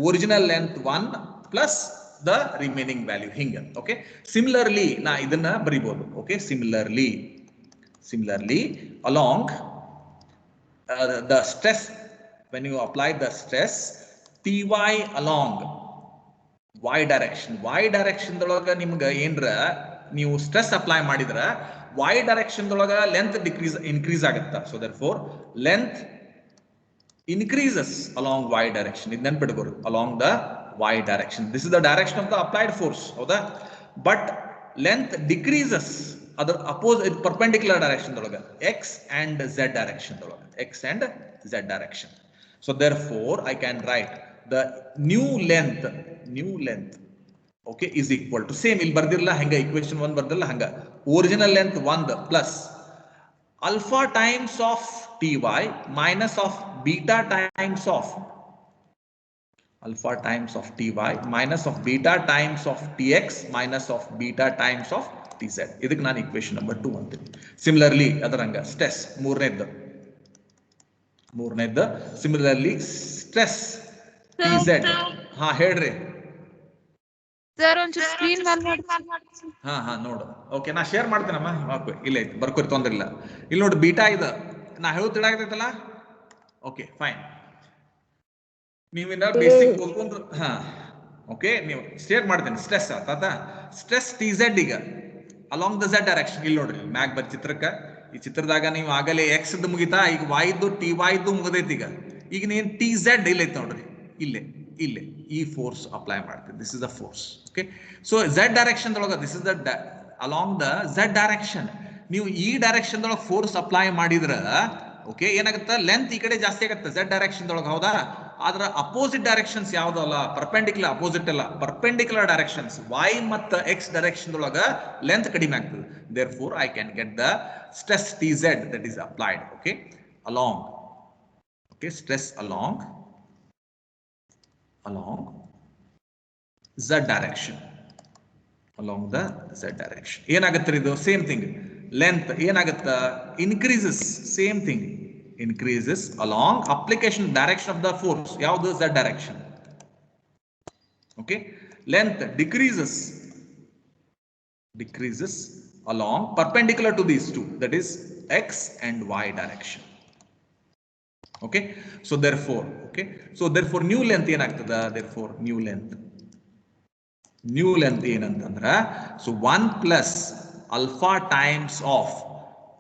Speaker 1: original length 1 plus the remaining value ಹಿಂಗ. ಓಕೆ, ಸಿಮಿಲರ್ಲಿ ನಾ ಇದನ್ನ ಬರಿಬಹುದು. Okay, similarly along the stress, when you apply the stress Ty along y direction ದೊಳಗ ನಿಮ್ಗೆ ಏನ್ರ ನೀವು ಸ್ಟ್ರೆಸ್ ಅಪ್ಲೈ ಮಾಡಿದ್ರ y direction ದೊಳಗ ಲೆಂತ್ ಇನ್ಕ್ರೀಸ್ ಆಗುತ್ತಾ. So therefore length increases along y direction. ಇದು ನೆನಪಿಟ್ಕೋರಿ, along the y direction. This is the direction of the applied force, ಹೌದಾ? But length decreases other opposite perpendicular direction ದೊಳಗ x and z direction ದೊಳಗ x and z direction. So therefore I can write the new length okay is equal to same ಇಲ್ಲಿ ಬರ್ದಿರಲ್ಲ ಹಂಗ equation 1 ಬರ್ದಿರಲ್ಲ ಹಂಗ original length 1 plus alpha times of ty minus of beta times of alpha times of ty minus of beta times of tx minus of beta times of tz. ಇದಕ್ಕೆ ನಾನು equation number 2 ಅಂತೀನಿ. Similarly ಅದರಂಗ stress ಮೂರನೇದ್ದು similarly stress tz. ಹಾ ಹೇಳ್ರಿ
Speaker 2: sir ಒಂಚೂರು screen ಮಾಡಿ.
Speaker 1: ಹಾ ನೋಡು. Okay, ನಾ ಶೇರ್ ಮಾಡ್ತೇನಮ್ಮ. ಓಕೆ, ಇಲ್ಲ ಐತಿ ಬರ್ಕೋರಿ, ತೊಂದ್ರೆ ಇಲ್ಲ. ಇಲ್ಲಿ ನೋಡಿ ಬೀಟಾ ಇದು ನಾ ಹೇಳೋದು ತಿಳಾಗತೈತಲ್ಲ. ಓಕೆ ಫೈನ್, ನೀವಿನ್ನ ಬೇಸಿಕ್ ಓದ್ಕೊಂಡ್ರು. ಹಾ ಓಕೆ, ನೀವು ಶೇರ್ ಮಾಡ್ತೇನೆ. ಸ್ಟ್ರೆಸ್ ಆತ ಸ್ಟ್ರೆಸ್ ಟಿ ಝೆಡ್ ಈಗ ಅಲಾಂಗ್ ದ ಝೆಡ್ ಡೈರೆಕ್ಷನ್. ಇಲ್ಲಿ ನೋಡ್ರಿ ಮ್ಯಾಗ್ ಬರ್ ಚಿತ್ರಕ್ಕೆ. ಈ ಚಿತ್ರದಾಗ ನೀವು ಆಗಲೇ ಎಕ್ಸ್ ಮುಗಿತಾ, ಈಗ ವಾಯ್ದು ಟಿ ವಾಯ್ದು ಮುಗದೈತಿ. ಈಗ ನೀನ್ ಟಿ ಝೆಡ್ ಇಲ್ಲೈತಿ ನೋಡ್ರಿ, ಇಲ್ಲೇ ಈ ಫೋರ್ಸ್ ಅಪ್ಲೈ ಮಾಡ್ತೀವಿ. This is the force. Okay, so z direction ದೊಳಗ this is the along the z direction. ನೀವು ಈ ಡೈರೆಕ್ಷನ್ ದೊಳಗೆ ಫೋರ್ಸ್ ಅಪ್ಲೈ ಮಾಡಿದ್ರ ಓಕೆ ಏನಾಗುತ್ತೆ, ಲೆಂತ್ ಈ ಕಡೆ ಜಾಸ್ತಿ ಆಗುತ್ತೆ ಝೆಡ್ ಡೈರೆಕ್ಷನ್ ದೊಳಗೆ, ಹೌದಾ? ಆದ್ರ ಅಪೋಸಿಟ್ ಡೈರೆಕ್ಷನ್ಸ್ ಯಾವ್ದು ಅಲ್ಲ, ಪರ್ಪೆಂಡಿಕ್ಯುಲರ್ ಅಪೋಸಿಟ್ ಅಲ್ಲ, ಪರ್ಪೆಂಡಿಕ್ಯುಲರ್ ಡೈರೆಕ್ಷನ್ಸ್ y ಮತ್ತು x ಡೈರೆಕ್ಷನ್ ದೊಳಗ ಲೆಂತ್ ಕಡಿಮೆ ಆಗ್ತದೆ. therefore I can get the stress tz that is applied. Okay, along, okay, stress along z direction, along the z direction. ಏನಾಗುತ್ತೆ ಇದು same thing. Length ಏನಾಗುತ್ತೆ, increases, same thing, increases along application direction of the force. ಯಾವುದು? z direction. Okay, length decreases along perpendicular to these two, that is x and y direction. Okay, so therefore new length ಏನಾಗ್ತದ, therefore new length ಏನಂತಂದ್ರ so 1 plus alpha times of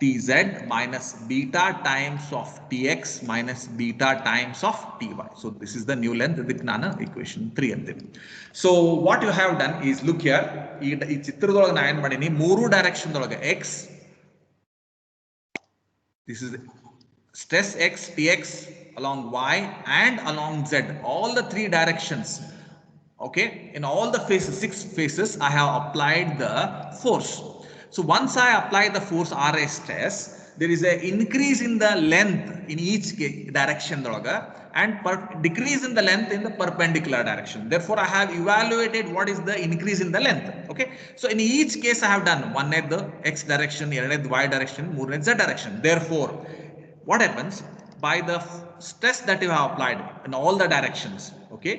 Speaker 1: tz minus beta times of tx minus beta times of ty. So this is the new length. ಇದಕ್ಕೆ ನಾನು equation 3 ಅಂತೀನಿ. So what you have done is, look here, ಈ ಚಿತ್ರದೊಳಗೆ ನಾನು ಏನು ಮಾಡೀನಿ, ಮೂರು direction ದೊಳಗೆ x, this is stress x tx along y and along z, all the three directions. Okay, in all the phases, 6 phases, I have applied the force. So once I apply the force RA stress, there is a increase in the length in each direction and decrease in the length in the perpendicular direction. Therefore I have evaluated what is the increase in the length. Okay, so in each case I have done one at the x direction, ಎರಡನೇದು y direction, ಮೂರನೇದು z direction. Therefore what happens, by the stress that you have applied in all the directions, okay,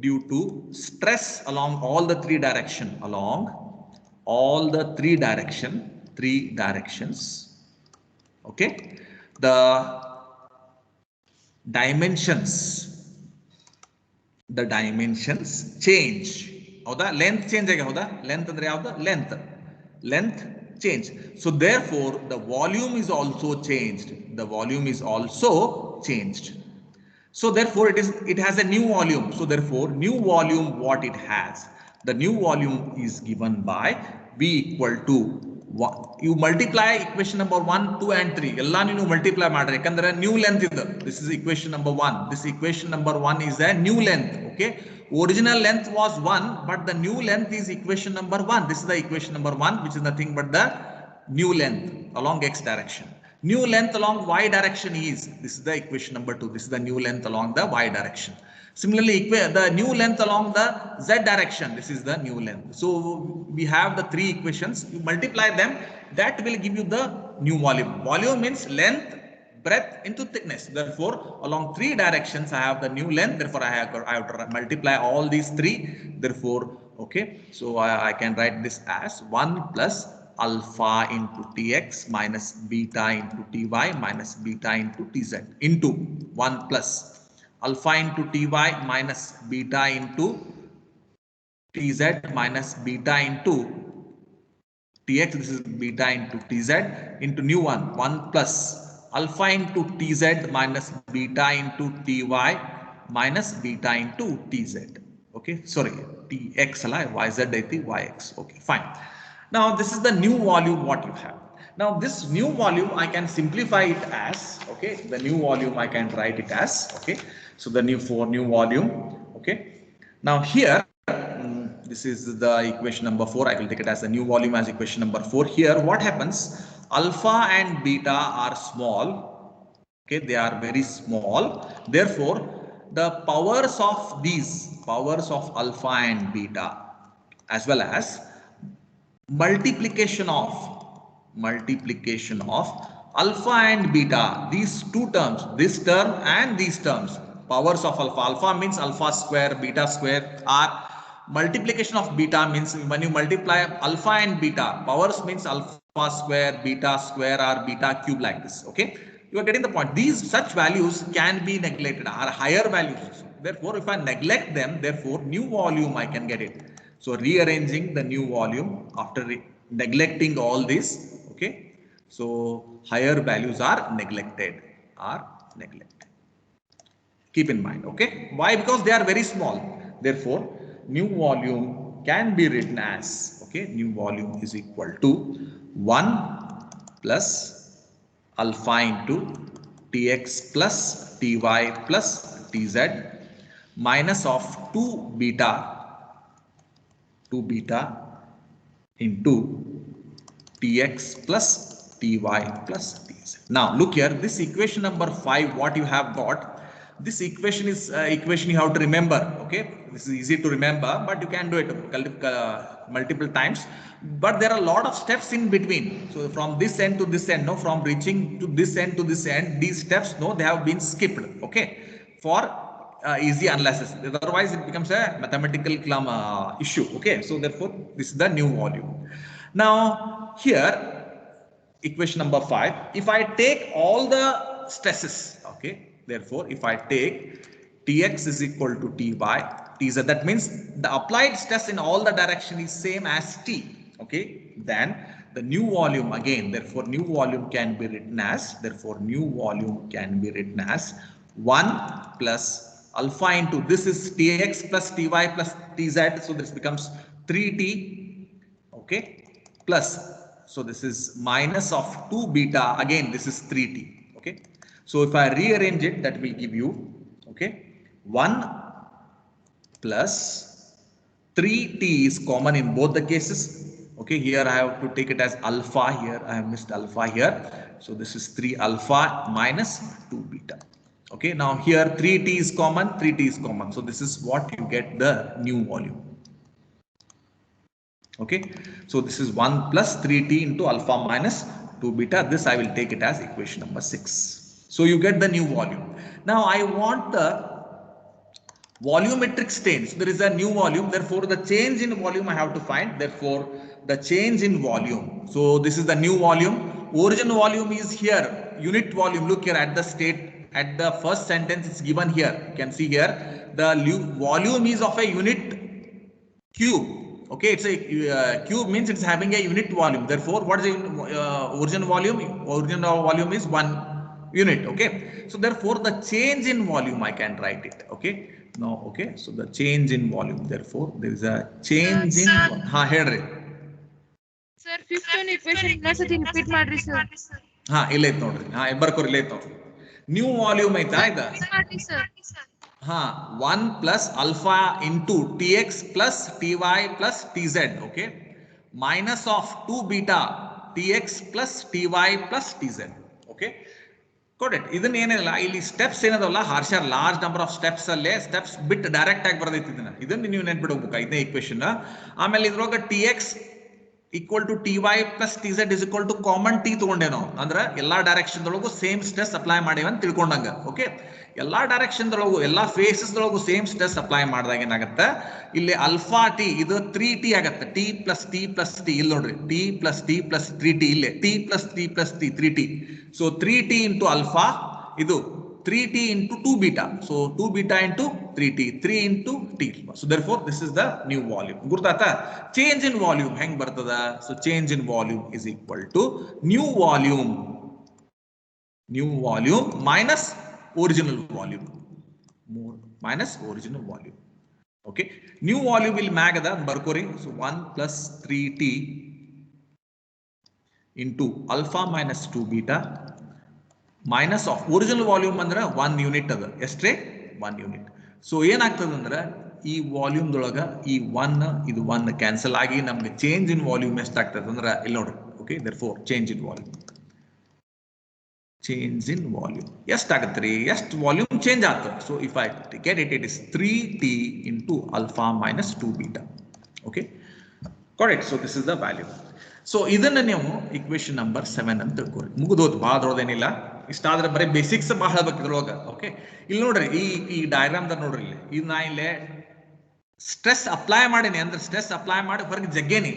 Speaker 1: due to stress along all the three directions, okay, the dimensions change. ಹೌದಾ? Length change ಆಗಿ, ಹೌದಾ? Length ಅಂದ್ರೆ ಯಾವ್ದು? Length change. So therefore the volume is also changed. So therefore it has a new volume. So therefore new volume, what it has, the new volume is given by V equal to you multiply equation number 1, 2 and 3 ಎಲ್ಲ ನೀವು multiply ಮಾಡ್ರಿ, ಯಾಕಂದ್ರೆ new length ಇದೆ. This is equation number 1. This equation number 1 is a new length. Okay, original length was 1, but the new length is equation number 1. This is the equation number 1, which is nothing but the new length along x direction. New length along y direction is, this is the equation number 2. This is the new length along the y direction. Similarly, the new length along the z direction, this is the new length. So we have the three equations, you multiply them, that will give you the new volume. Volume means length, breadth into thickness. Therefore, along three directions, I have the new length. Therefore, I have to multiply all these three. Therefore, okay, so I can write this as 1 plus alpha into tx minus beta into ty minus beta into tz into 1 plus alpha into ty minus beta into tz minus beta into tx, this is beta into tz into new one, 1 plus alpha into tz minus beta into ty minus beta into tz. Okay, sorry, tx yz yx. Okay, fine. Now this is the new volume what you have. Now this new volume I can simplify it as, okay, the new volume I can write it as, okay, so the new volume, okay. Now here this is the equation number 4. I will take it as the new volume as equation number 4. Here what happens, alpha and beta are small, okay, they are very small. Therefore the powers of these powers of alpha and beta as well as multiplication of alpha and beta, these two terms, this term and these terms, powers of alpha means alpha square, beta square, are multiplication of beta means when you multiply alpha and beta, powers means alpha square, or beta cube, like this. Okay, you are getting the point. These such values can be neglected, are higher values. Therefore if I neglect them, therefore new volume I can get it. So rearranging the new volume after neglecting all this, okay, so higher values are neglected, keep in mind. Okay, why? Because they are very small. Therefore new volume can be written as, okay, new volume is equal to 1 plus alpha into tx plus ty plus tz minus of 2 beta into tx plus ty plus tz. Now look here, this equation number 5 what you have got, this equation is equation you have to remember. Okay, this is easy to remember, but you can do it multiple times, but there are a lot of steps in between. So from this end to this end, no, from reaching to this end to this end, these steps, no, they have been skipped, okay, for easy analysis. Otherwise it becomes a mathematical issue. Okay, so therefore this is the new volume. Now here equation number 5, if I take all the stresses, okay, therefore if I take tx is equal to ty tz, that means the applied stress in all the direction is same as t. Okay, then the new volume again, therefore new volume can be written as, 1 plus alpha into, this is tx plus ty plus tz, so this becomes 3t, okay, plus, so this is minus of 2 beta, again this is 3t. Okay, so if I rearrange it, that will give you, okay, 1 plus 3t is common in both the cases. Okay, here I have to take it as alpha, here I have missed alpha here, so this is 3 alpha minus 2 beta. Okay, now here 3t is common, so this is what you get the new volume. Okay, so this is 1 plus 3t into alpha minus 2 beta, this I will take it as equation number 6. So you get the new volume. Now I want the volumetric strain. So there is a new volume, therefore the change in volume I have to find, therefore the change in volume. So this is the new volume, origin volume is here, unit volume, look here at the state, at the first sentence it's given here, you can see here the volume is of a unit cube. Okay, it's a cube means it's having a unit volume. Therefore, what is the origin volume? Origin volume is 1 unit. Okay, so therefore the change in volume I can write it. Okay, now okay, so the change in volume. Therefore, there is a change in. Ha, Henry.
Speaker 2: Sir, fifth one equation ಇನ್ನೊಂದ್ಸತಿ repeat ಮಾಡ್ರಿ sir.
Speaker 1: ಹಾ ಇಲ್ಲೈತ್ ನೋಡ್ರಿ, ಹಾ ಬರ್ಕೋರಿ ಇಲ್ಲೈತ್ ನೋಡ್ರಿ, new volume ಐತಾ ಇದು,
Speaker 2: sir.
Speaker 1: हाँ 1 plus alpha into tx plus ty plus tz, okay, minus of 2 beta tx plus ty plus tz, okay, ಕೊಡೆಟ್ ಇದನ್ನ ಏನಿಲ್ಲ ಇಲ್ಲಿ ಸ್ಟೆಪ್ಸ್ ಏನದಲ್ಲ ಹಾರ್ಷರ್ ಲಾರ್ಜ್ ನಂಬರ್ ಆಫ್ ಸ್ಟೆಪ್ಸ್ ಅಲ್ಲೇ ಸ್ಟೆಪ್ಸ್ ಬಿಟ್ಟು ಡೈರೆಕ್ಟ್ ಆಗಿ ಬರೆದೈತಿ ಇದನ್ನ ನೀವು ನೆನ್ಪಿಡ್ಬೇಕು ಇದನ್ನ ಈಕ್ವೇಶನ್. ಆಮೇಲೆ ಇದ್ರೊಳಗ TX equal to TY plus TZ is equal to common T ತಗೊಂಡೆ ನಾವು, ಅಂದ್ರೆ ಎಲ್ಲಾ ಡೈರೆಕ್ಷನ್ ದೊಳಗು ಸೇಮ್ ಸ್ಟ್ರೆಸ್ ಅಪ್ಲೈ ಮಾಡಿವ ಅಂತ ತಿಳ್ಕೊಂಡಂಗ. ಓಕೆ, ಎಲ್ಲಾ ಡೈರೆಕ್ಷನ್ ದೊಳಗು ಎಲ್ಲಾ ಫೇಸಸ್ ದೊಳಗು ಸೇಮ್ ಸ್ಟ್ರೆಸ್ ಅಪ್ಲೈ ಮಾಡಿದಾಗ ಏನಾಗುತ್ತೆ, ಇಲ್ಲಿ ಅಲ್ಫಾ ಟಿ ಇದು 3T ಆಗತ್ತೆ. T plus T plus T ಇಲ್ಲಿ ನೋಡ್ರಿ, T plus T plus 3T ಇಲ್ಲೇ T plus T plus T 3T. So 3T into alpha ಇದು 3T into 2 beta. So 2 beta into 3T, 3 into T. So therefore this is the new volume. Gurtata? Change in volume hang bartada. So change in volume is equal to new volume minus original volume. More minus original volume. Okay. New volume will magada barkori. So 1 plus 3T into alpha minus 2 beta minus of original volume ಅಂದ್ರೆ 1 unit ಅದ. ಎಷ್ಟೇ 1 unit. So ಏನಾಗ್ತದೆ ಅಂದ್ರೆ ಈ volume ದೊಳಗ ಈ 1 ಇದು 1 cancel ಆಗಿ ನಮ್ಗೆ ಚೇಂಜ್ ಇನ್ ವಾಲ್ಯೂಮ್ ಎಷ್ಟಾಗ್ತದೆ ಅಂದ್ರೆ ಇಲ್ಲಿ ನೋಡ್ರಿ. Okay, therefore change in volume ಎಷ್ಟಾಗತ್ತೆ ರೀ, ಎಷ್ಟು ವಾಲ್ಯೂಮ್ ಚೇಂಜ್ ಆಗ್ತದೆ. So if I get it is 3T into alpha minus 2 beta. Okay, correct. So this is the value. So ಇದನ್ನ ನೀವು ಇಕ್ವೇಶನ್ ನಂಬರ್ 7 ಅಂತ ತಿಳ್ಕೊರಿ. ಮುಗಿದೋದು, ಭಾಳ ದೊಡ್ಡದೇನಿಲ್ಲ. ಇಷ್ಟಾದ್ರೆ ಬರೀ ಬೇಸಿಕ್ಸ್ ಭಾಳ ಹೇಳ್ಬೇಕು ಇದ್ರೊಳಗ. ಓಕೆ, ಇಲ್ಲಿ ನೋಡ್ರಿ ಈ ಡಯಾಗ್ರಾಮ್ ದ ನೋಡ್ರಿ, ಇದು ನಾ ಇಲ್ಲೇ ಸ್ಟ್ರೆಸ್ ಅಪ್ಲೈ ಮಾಡೀನಿ ಅಂದ್ರೆ ಸ್ಟ್ರೆಸ್ ಅಪ್ಲೈ ಮಾಡಿ ಹೊರಗೆ ಜಗ್ಗೇನಿ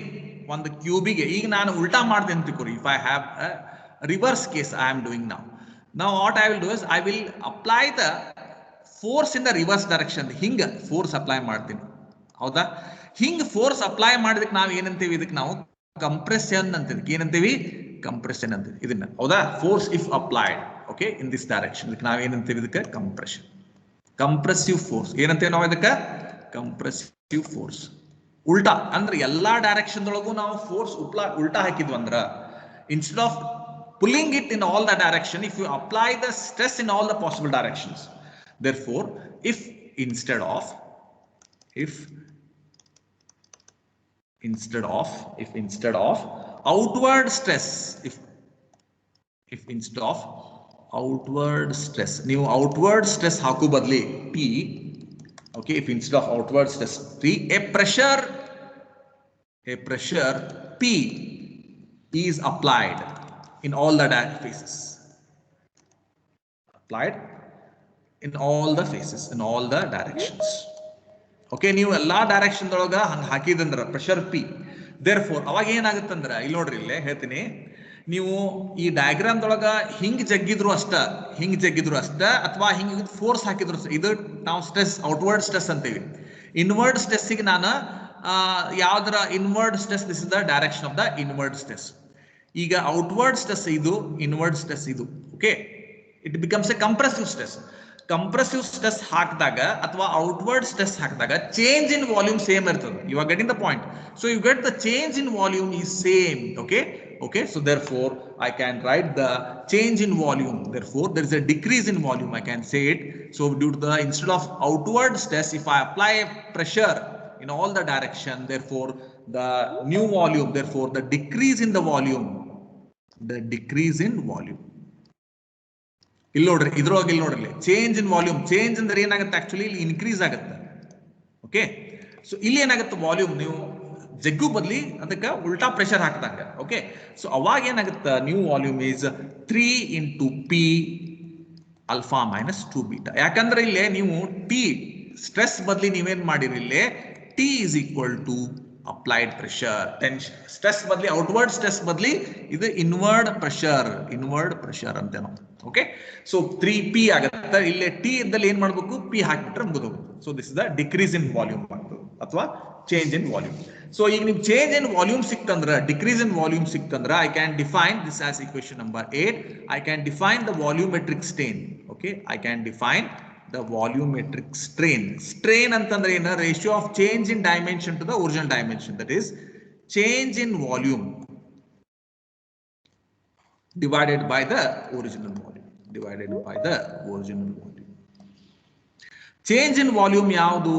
Speaker 1: ಒಂದು ಕ್ಯೂಬಿಗೆ. ಈಗ ನಾನು ಉಲ್ಟಾ ಮಾಡ್ದೆ ಅಂತ ತಿಳ್ಕೊರಿ. If I have reverse case I am doing now what I will do is I will apply the force in the reverse direction. ಹಿಂಗ ಫೋರ್ಸ್ ಅಪ್ಲೈ ಮಾಡ್ತೀನಿ, ಹೌದಾ? ಹಿಂಗ ಫೋರ್ಸ್ ಅಪ್ಲೈ ಮಾಡಿದಕ್ಕೆ ನಾವು ಏನಂತೀವಿ, ಇದಕ್ಕೆ ನಾವು ಕಂಪ್ರೆಷನ್ ಅಂತೀವಿ. ಏನಂತೀವಿ? ಕಂಪ್ರೆಷನ್ ಅಂತೀವಿ ಇದನ್ನ, ಹೌದಾ? Force if applied, okay, in this direction, ಇದಕ್ಕೆ ನಾವು ಏನಂತೀವಿ, ಇದಕ್ಕೆ ಕಂಪ್ರೆಷನ್. ಕಂಪ್ರೆಸಿವ್ ಫೋರ್ಸ್ ಏನಂತೀವಿ ನಾವು ಇದಕ್ಕೆ? Compressive force. ಉಲ್ಟಾ ಅಂದ್ರೆ ಎಲ್ಲಾ ಡೈರೆಕ್ಷನ್ ದೊಳಗೂ ನಾವು ಫೋರ್ಸ್ ಉಲ್ಟಾ ಹಾಕಿದ್ವಿ ಅಂದ್ರ, instead of pulling it in all the direction, if you apply the stress in all the possible directions, therefore if instead of outward stress, if instead of outward stress ನೀವು outward stress ಹಾಕು ಬದಲಿ P, okay, if instead of outward stress P, a pressure P is applied in all the faces, applied in all the faces, in all the directions. Okay, ನೀವು ಎಲ್ಲಾ direction ದೊಳಗ ಹಂಗ ಹಾಕಿದಂದ್ರ pressure P, therefore ಅವಾಗ ಏನಾಗುತ್ತಂದ್ರ ಇಲ್ಲಿ ನೋಡ್ರಿ, ಇಲ್ಲೇ ಹೇಳ್ತೀನಿ, ನೀವು ಈ ಡಯಾಗ್ರಾಮ್ ದೊಳಗ ಹಿಂಗ್ ಜಗ್ಗಿದ್ರು ಅಷ್ಟ ಅಥವಾ ಹಿಂಗ್ ಫೋರ್ಸ್ ಹಾಕಿದ್ರು ಅಷ್ಟ, ಇದು ನಾವು ಸ್ಟ್ರೆಸ್ ಔಟ್ವರ್ಡ್ ಸ್ಟ್ರೆಸ್ ಅಂತೀವಿ. ಇನ್ವರ್ಡ್ ಸ್ಟ್ರೆಸ್ಸಿಗೆ ನಾನು ಯಾವ್ದರ inward stress, this is the direction of the inward stress. ಈಗ ಔಟ್ವರ್ಡ್ ಸ್ಟ್ರೆಸ್ ಇದು, ಇನ್ವರ್ಡ್ ಸ್ಟ್ರೆಸ್ ಇದು. Okay, it becomes a compressive stress. Compressive stress ಹಾಕಿದಾಗ ಅಥವಾ ಔಟ್ವರ್ಡ್ ಸ್ಟ್ರೆಸ್ ಹಾಕಿದಾಗ ಚೇಂಜ್ ಇನ್ ವಾಲ್ಯೂಮ್ ಸೇಮ್ ಇರ್ತದೆ. You are getting the point. So you get the change in volume is same. Okay, so therefore I can write the change in volume. Therefore there is a decrease in volume, I can say it. So due to the, instead of outward stress, if I apply pressure in all the direction, therefore the new volume, therefore the decrease in the volume, ಇಲ್ಲಿ ನೋಡ್ರಿ, ಇದ್ರೊಳಗೆ ಇಲ್ಲಿ ನೋಡ್ರಿ, change in volume. Change ಅಂದ್ರೆ ಏನಾಗುತ್ತೆ, actually ಇಲ್ಲಿ increase ಆಗುತ್ತೆ. Okay, so ಇಲ್ಲಿ ಏನಾಗುತ್ತೆ, ವಾಲ್ಯೂಮ್ ನೀವು ಜಗ್ಗು ಬದಲಿ ಅದಕ್ಕೆ ಉಲ್ಟಾ ಪ್ರೆಷರ್ ಹಾಕ್ದಂಗ. ಓಕೆ, ಸೊ ಅವಾಗ ಏನಾಗುತ್ತೆ, new volume is 3 into P alpha minus 2 beta. ಯಾಕಂದ್ರೆ ಇಲ್ಲೇ ನೀವು T ಸ್ಟ್ರೆಸ್ ಬದಲಿ ನೀವೇನ್ ಮಾಡಿರಿ, ಇಲ್ಲೇ T is equal to applied pressure, tension. Stress ಬದಲಿ ಔಟ್ವರ್ಡ್ ಸ್ಟ್ರೆಸ್ ಬದಲಿ ಇದು ಇನ್ವರ್ಡ್ ಪ್ರೆಷರ್ ಅಂತ ನಾವು. ಓಕೆ, ಸೊ 3P ಆಗುತ್ತೆ. ಇಲ್ಲೇ T ಇದ್ದಲ್ಲಿ ಏನ್ ಮಾಡ್ಬೇಕು, P ಹಾಕಿಬಿಟ್ರೆ ಮುಗಿದೋಗುತ್ತೆ. So this is the decrease in volume ಅಥವಾ ಚೇಂಜ್ ಇನ್ ವಾಲ್ಯೂಮ್. ಸೊ ಈಗ ನಿಮ್ ಚೇಂಜ್ ಇನ್ ವಾಲ್ಯೂಮ್ ಸಿಕ್ತಂದ್ರ, ಡಿಕ್ರೀಸ್ ಇನ್ ವಾಲ್ಯೂಮ್ ಸಿಕ್ತಂದ್ರ, I can define this as equation number 8. I can define the volumetric strain. Okay, I can define the volumetric strain ಅಂತಂದ್ರೆ ಏನು, ratio of change in dimension to the original dimension, that is change in volume divided by the original volume. Change in volume ಯಾವುದು?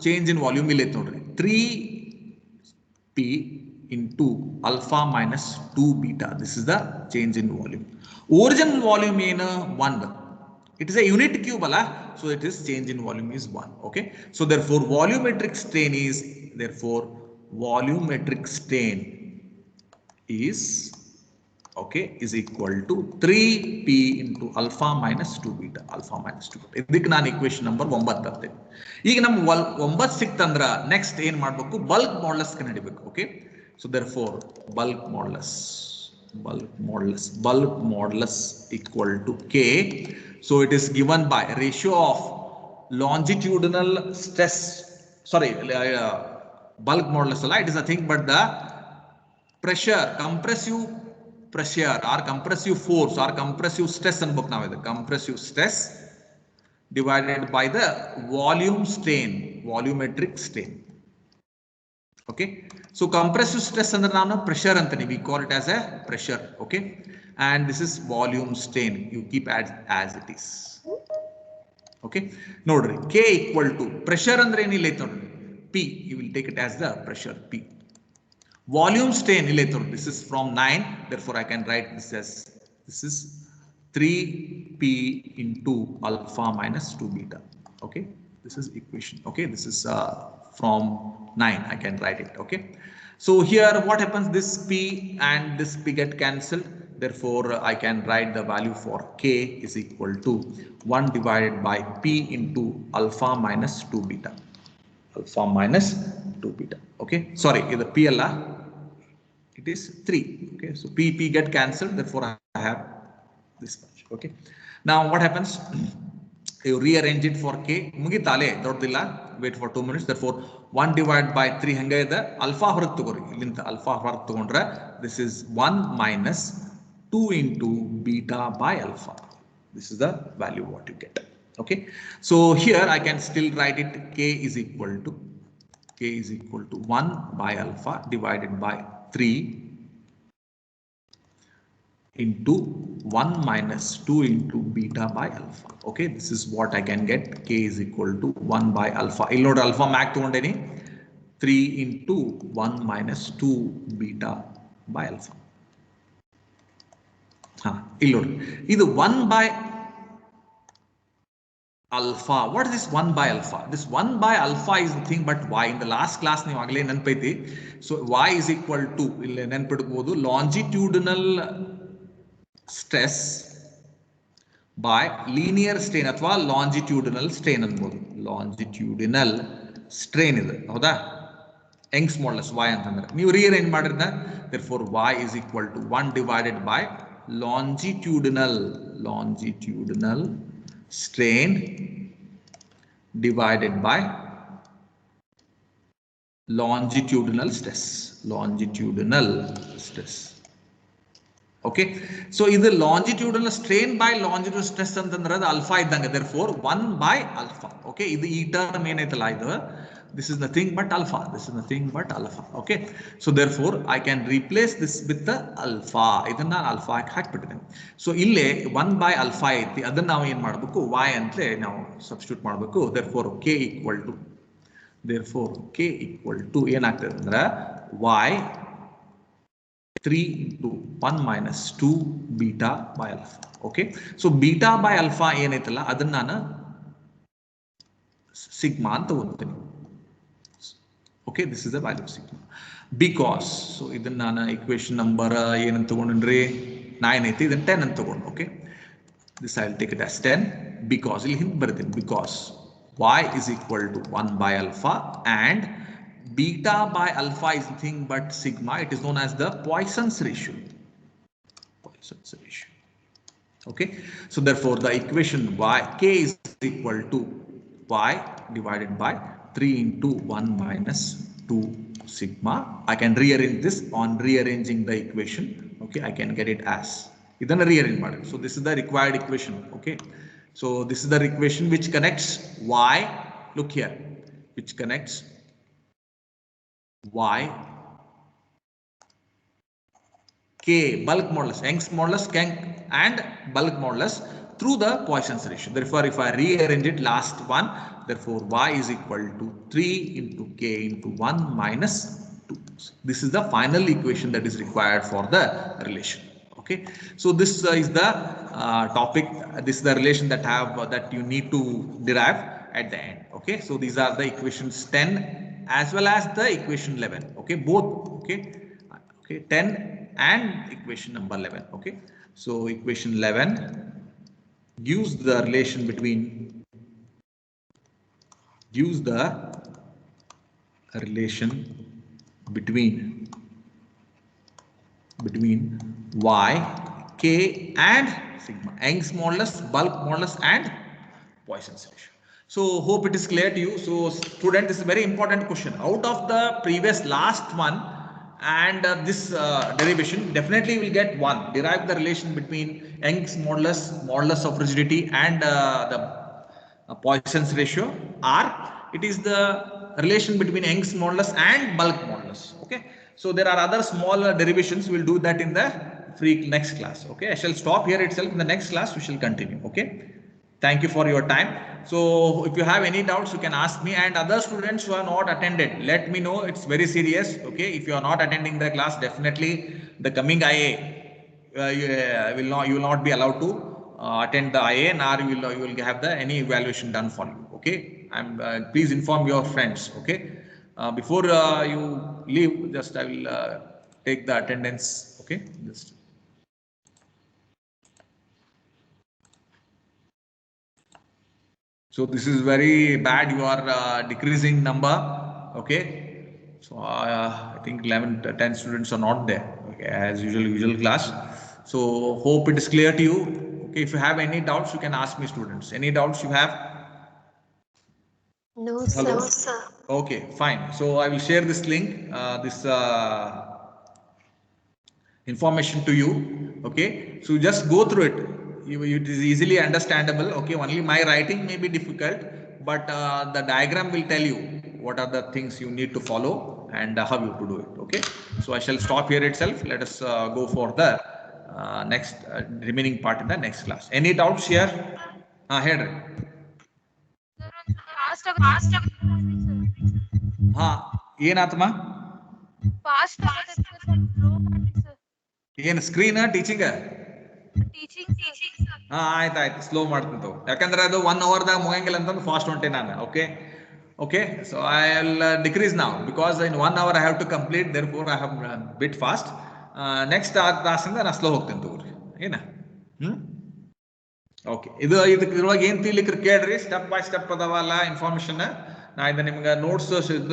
Speaker 1: Change in volume ಇಲ್ಲಿ ನೋಡ್ರಿ, 3P into alpha minus 2 beta. This is the change in volume. Original volume is 1. It is a unit cube, so it is change in volume is 1. Okay. So therefore volumetric strain is is equal to 3p into alpha minus 2 beta. ಇದಕ್ಕೆ ನಾನು equation number 9 ತರ್ತೇನೆ. ಈಗ ನಮಗೆ 9 ಸಿಕ್ತಂದ್ರ next ಏನ್ ಮಾಡಬೇಕು, bulk modulus ಕಂಡುಹಿಡಿಯಬೇಕು. Okay, so therefore bulk modulus equal to k. So it is given by ratio of longitudinal stress, bulk modulus alla, it is nothing but the pressure, compressive pressure or compressive force or compressive stress ಅನ್ಬೇಕು ನಾವು. ಇದು compressive stress divided by the volume strain, volumetric strain. Okay, so compressive stress ಅಂದ್ರೆ ನಾನು pressure ಅಂತಾನೆ, we call it as a pressure. Okay, and this is volume strain, you keep as it is. Okay, ನೋಡ್ರಿ k equal to pressure ಅಂದ್ರೆ ಏನಿಲ್ಲ ಐತೆ ನೋಡ್ರಿ p, you will take it as the pressure p. Volume strain ಇಲ್ಲ ಐತೆ ನೋಡ್ರಿ, this is from 9, therefore I can write this as, this is 3p into alpha minus 2 beta. Okay, this is equation. Okay, this is from 9, I can write it. Okay, so here what happens, this p and this p get cancelled, therefore I can write the value for k is equal to 1 divided by p into alpha minus 2 beta. Okay, sorry, the p alla, it is 3. Okay, so p get cancelled, therefore I have this much. Okay, now what happens, you rearrange it for k, mugitale doddilla, wait for 2 minutes, therefore 1 divided by 3 hanga ida alpha horag tagori, illinta alpha horag tagondre this is 1 minus 2 into beta by alpha. This is the value what you get. Okay, so here I can still write it, k is equal to 1 by alpha divided by 3 into 1 minus 2 into beta by alpha. Okay, this is what I can get, k is equal to 1 by alpha. Illi nodi alpha max tagondeni, 3 into 1 minus 2 beta by alpha. Illi nodi idu 1 by alpha. What is this 1 by alpha? This 1 by alpha is nothing but y. In the last class ನೀವು ಆಗಲೇ ನೆನಪೈತಿ. So y is equal to, ಇಲ್ಲಿ ನೆನಪಿಡಬಹುದು, longitudinal stress by linear strain ಅಥವಾ longitudinal strain ಅನ್ಬೋದು. longitudinal strain ಇದೆ ಹೌದಾ, Young's modulus y ಅಂತಂದ್ರೆ ನೀವು rearrange ಮಾಡಿದ್ರೆ therefore y is equal to 1 divided by longitudinal strain divided by longitudinal stress. Okay, so either longitudinal strain by longitudinal stress ಅಂತಂದ್ರೆ ಅದು alpha ಇದ್ದಂಗೆ, therefore 1 by alpha. Okay, ಇದು ಈ term ಏನೈತಲ್ಲ ಇದು, this is nothing but alpha. Okay, so therefore I can replace this with the alpha. ಇದನ್ನ alpha ಹಾಕಿಬಿಟ್ಟಿದ್ದೇನೆ. So ಇಲ್ಲೇ 1 by alpha ಐತಿ, ಅದನ್ನ ನಾವು ಏನು ಮಾಡಬೇಕು, y ಅಂತಲೇ ನಾವು ಸಬ್ಸ್ಟಿಟ್ಯೂಟ್ ಮಾಡಬೇಕು. therefore k equal to ಏನಾಗ್ತದೆ ಅಂದ್ರೆ y 3 into 1 minus 2 beta by alpha. Okay, so beta by alpha ಏನೈತಲ್ಲ ಅದನ್ನ ನಾನು sigma ಅಂತ ಓದ್ತೀನಿ. Okay, this is the value of sigma because, so ಇದನ್ನ ನಾನು equation number ಏನಂತ ತಗೊಂಡ್ರಿ 9 ಐತಿ, ಇದನ್ನ 10 ಅಂತ ತಗೊಂಡು. Okay, this I will take it as 10 because ಇಲ್ಲಿ ಹಿಂದೆ ಬರ್ತೀನಿ, because y is equal to 1 by alpha and beta by alpha is nothing but sigma. It is known as the Poisson's ratio. Okay, so therefore the equation y k is equal to y divided by 3 into 1 minus 2 sigma. I can rearrange this on rearranging the equation. Okay, I can get it as idana rearrange ಮಾಡಿ. So this is the required equation. Okay, so this is the equation which connects y, look here, which connects y k bulk modulus, Young's modulus and bulk modulus through the Poisson's ratio. Therefore if I rearrange it last one, therefore y is equal to 3 into k into 1 minus 2. This is the final equation that is required for the relation. Okay, so this is the topic. This is the relation that that you need to derive at the end. Okay, so these are the equations 10 as well as the equation 11. Okay, both. Okay, 10 and equation number 11. Okay, so equation 11 gives the relation between y, k and sigma, Young's modulus, bulk modulus and Poisson's ratio. So hope it is clear to you. So student, this is a very important question. Out of the previous last one and this derivation, definitely will get one. Derive the relation between Young's modulus, modulus of rigidity and the Poisson's ratio, or it is the relation between Young's modulus and bulk modulus. Okay, so there are other small derivations. We will do that in the free next class. Okay, I shall stop here itself. In the next class we shall continue. Okay, thank you for your time. So if you have any doubts, you can ask me, and other students who are not attended, let me know. It's very serious. Okay, if you are not attending the class, definitely the coming IA you will not be allowed to attend the IA, nor you will have the any evaluation done for you. Okay, and please inform your friends. Okay, before you leave, just I will take the attendance. Okay, just. So this is very bad. You are decreasing number. Okay, so I think 11, 10 students are not there. Okay, as usual class. So hope it is clear to you. Okay, if you have any doubts, you can ask me, students. Any doubts you have?
Speaker 3: No,
Speaker 1: Hello?
Speaker 3: sir.
Speaker 1: Okay, fine. So I will share this link, this information to you. Okay, so just go through it. It is easily understandable. Okay, only my writing may be difficult, but the diagram will tell you what are the things you need to follow and how you to do it. Okay, so I shall stop here itself. Let us go for the next remaining part in the next class. Any doubts here? Here. ಏನಾತಮ್ಮ? ಏನು screen teaching? ಆಯ್ತು slow ಮಾಡ್ತೀನಿ ತಗೋ, ಯಾಕಂದ್ರೆ ಅದು 1 hour ಮುಗಂಗಿಲ್ಲ ಅಂತಂದು fast ಹೊಂಟೆ ನಾನು. Okay, so I will decrease now because in 1 hour I have to complete, therefore I have bit fast. Next class ಇಂದ ನಾನು ಸ್ಲೋ ಹೋಗ್ತೇನೆ ತಗೋರಿ, ಏನ? ಓಕೆ, ಇದ್ರೊಳಗೆ ಏನ್ ತಿಳಿಲಿಕ್ಕೆ ಕೇಳ್ರಿ, ಸ್ಟೆಪ್ ಬೈ ಸ್ಟೆಪ್ ಅದಾವಲ್ಲ ಇನ್ಫಾರ್ಮೇಶನ್. ನಾ ಇದು ನಿಮ್ಗೆ ನೋಟ್ಸ್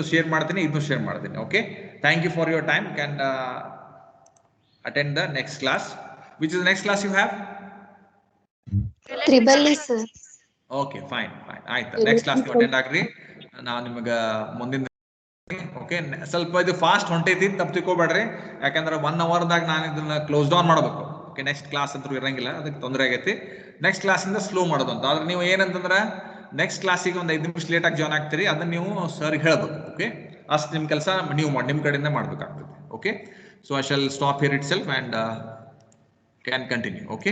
Speaker 1: ಶೇರ್ ಮಾಡ್ತೀನಿ, ಇದನ್ನು ಶೇರ್ ಮಾಡ್ತೀನಿ. Okay, thank you for your time. Can attend the next class. Which is the next class you have?
Speaker 3: Triple sir.
Speaker 1: Okay, fine. ಆಯ್ತು, ನೆಕ್ಸ್ಟ್ ಕ್ಲಾಸ್ ಅಟೆಂಡ್ ಆಗ್ರಿ. ನಾವು ನಿಮಗೆ ಮುಂದಿನ ಓಕೆ ಸ್ವಲ್ಪ ಇದು ಫಾಸ್ಟ್ ಹೊಂಟೈತಿ, ತಪ್ಪು ತಿಳ್ಕೊಬೇಡ್ರಿ. ಯಾಕಂದ್ರೆ 1 hour ನಾನು ಇದನ್ನ ಕ್ಲೋಸ್ ಡೌನ್ ಮಾಡಬೇಕು. ಓಕೆ, ನೆಕ್ಸ್ಟ್ ಕ್ಲಾಸ್ ಅಂತೂ ಇರಂಗಿಲ್ಲ, ಅದಕ್ಕೆ ತೊಂದರೆ ಆಗೈತಿ. ನೆಕ್ಸ್ಟ್ ಕ್ಲಾಸಿಂದ ಸ್ಲೋ ಮಾಡೋದು ಅಂತ. ಆದ್ರೆ ನೀವು ಏನಂತಂದ್ರೆ ನೆಕ್ಸ್ಟ್ ಕ್ಲಾಸಿಗೆ ಒಂದು 5 ನಿಮಿಷ ಲೇಟಾಗಿ ಜಾಯ್ನ್ ಆಗ್ತೀರಿ, ಅದನ್ನ ನೀವು ಸರ್ ಹೇಳ್ಬೇಕು. ಓಕೆ, ಅಷ್ಟು ನಿಮ್ಮ ಕೆಲಸ ನೀವು ನಿಮ್ಮ ಕಡೆಯಿಂದ ಮಾಡ್ಬೇಕಾಗ್ತದೆ. Okay, so I shall stop here itself and can continue. Okay.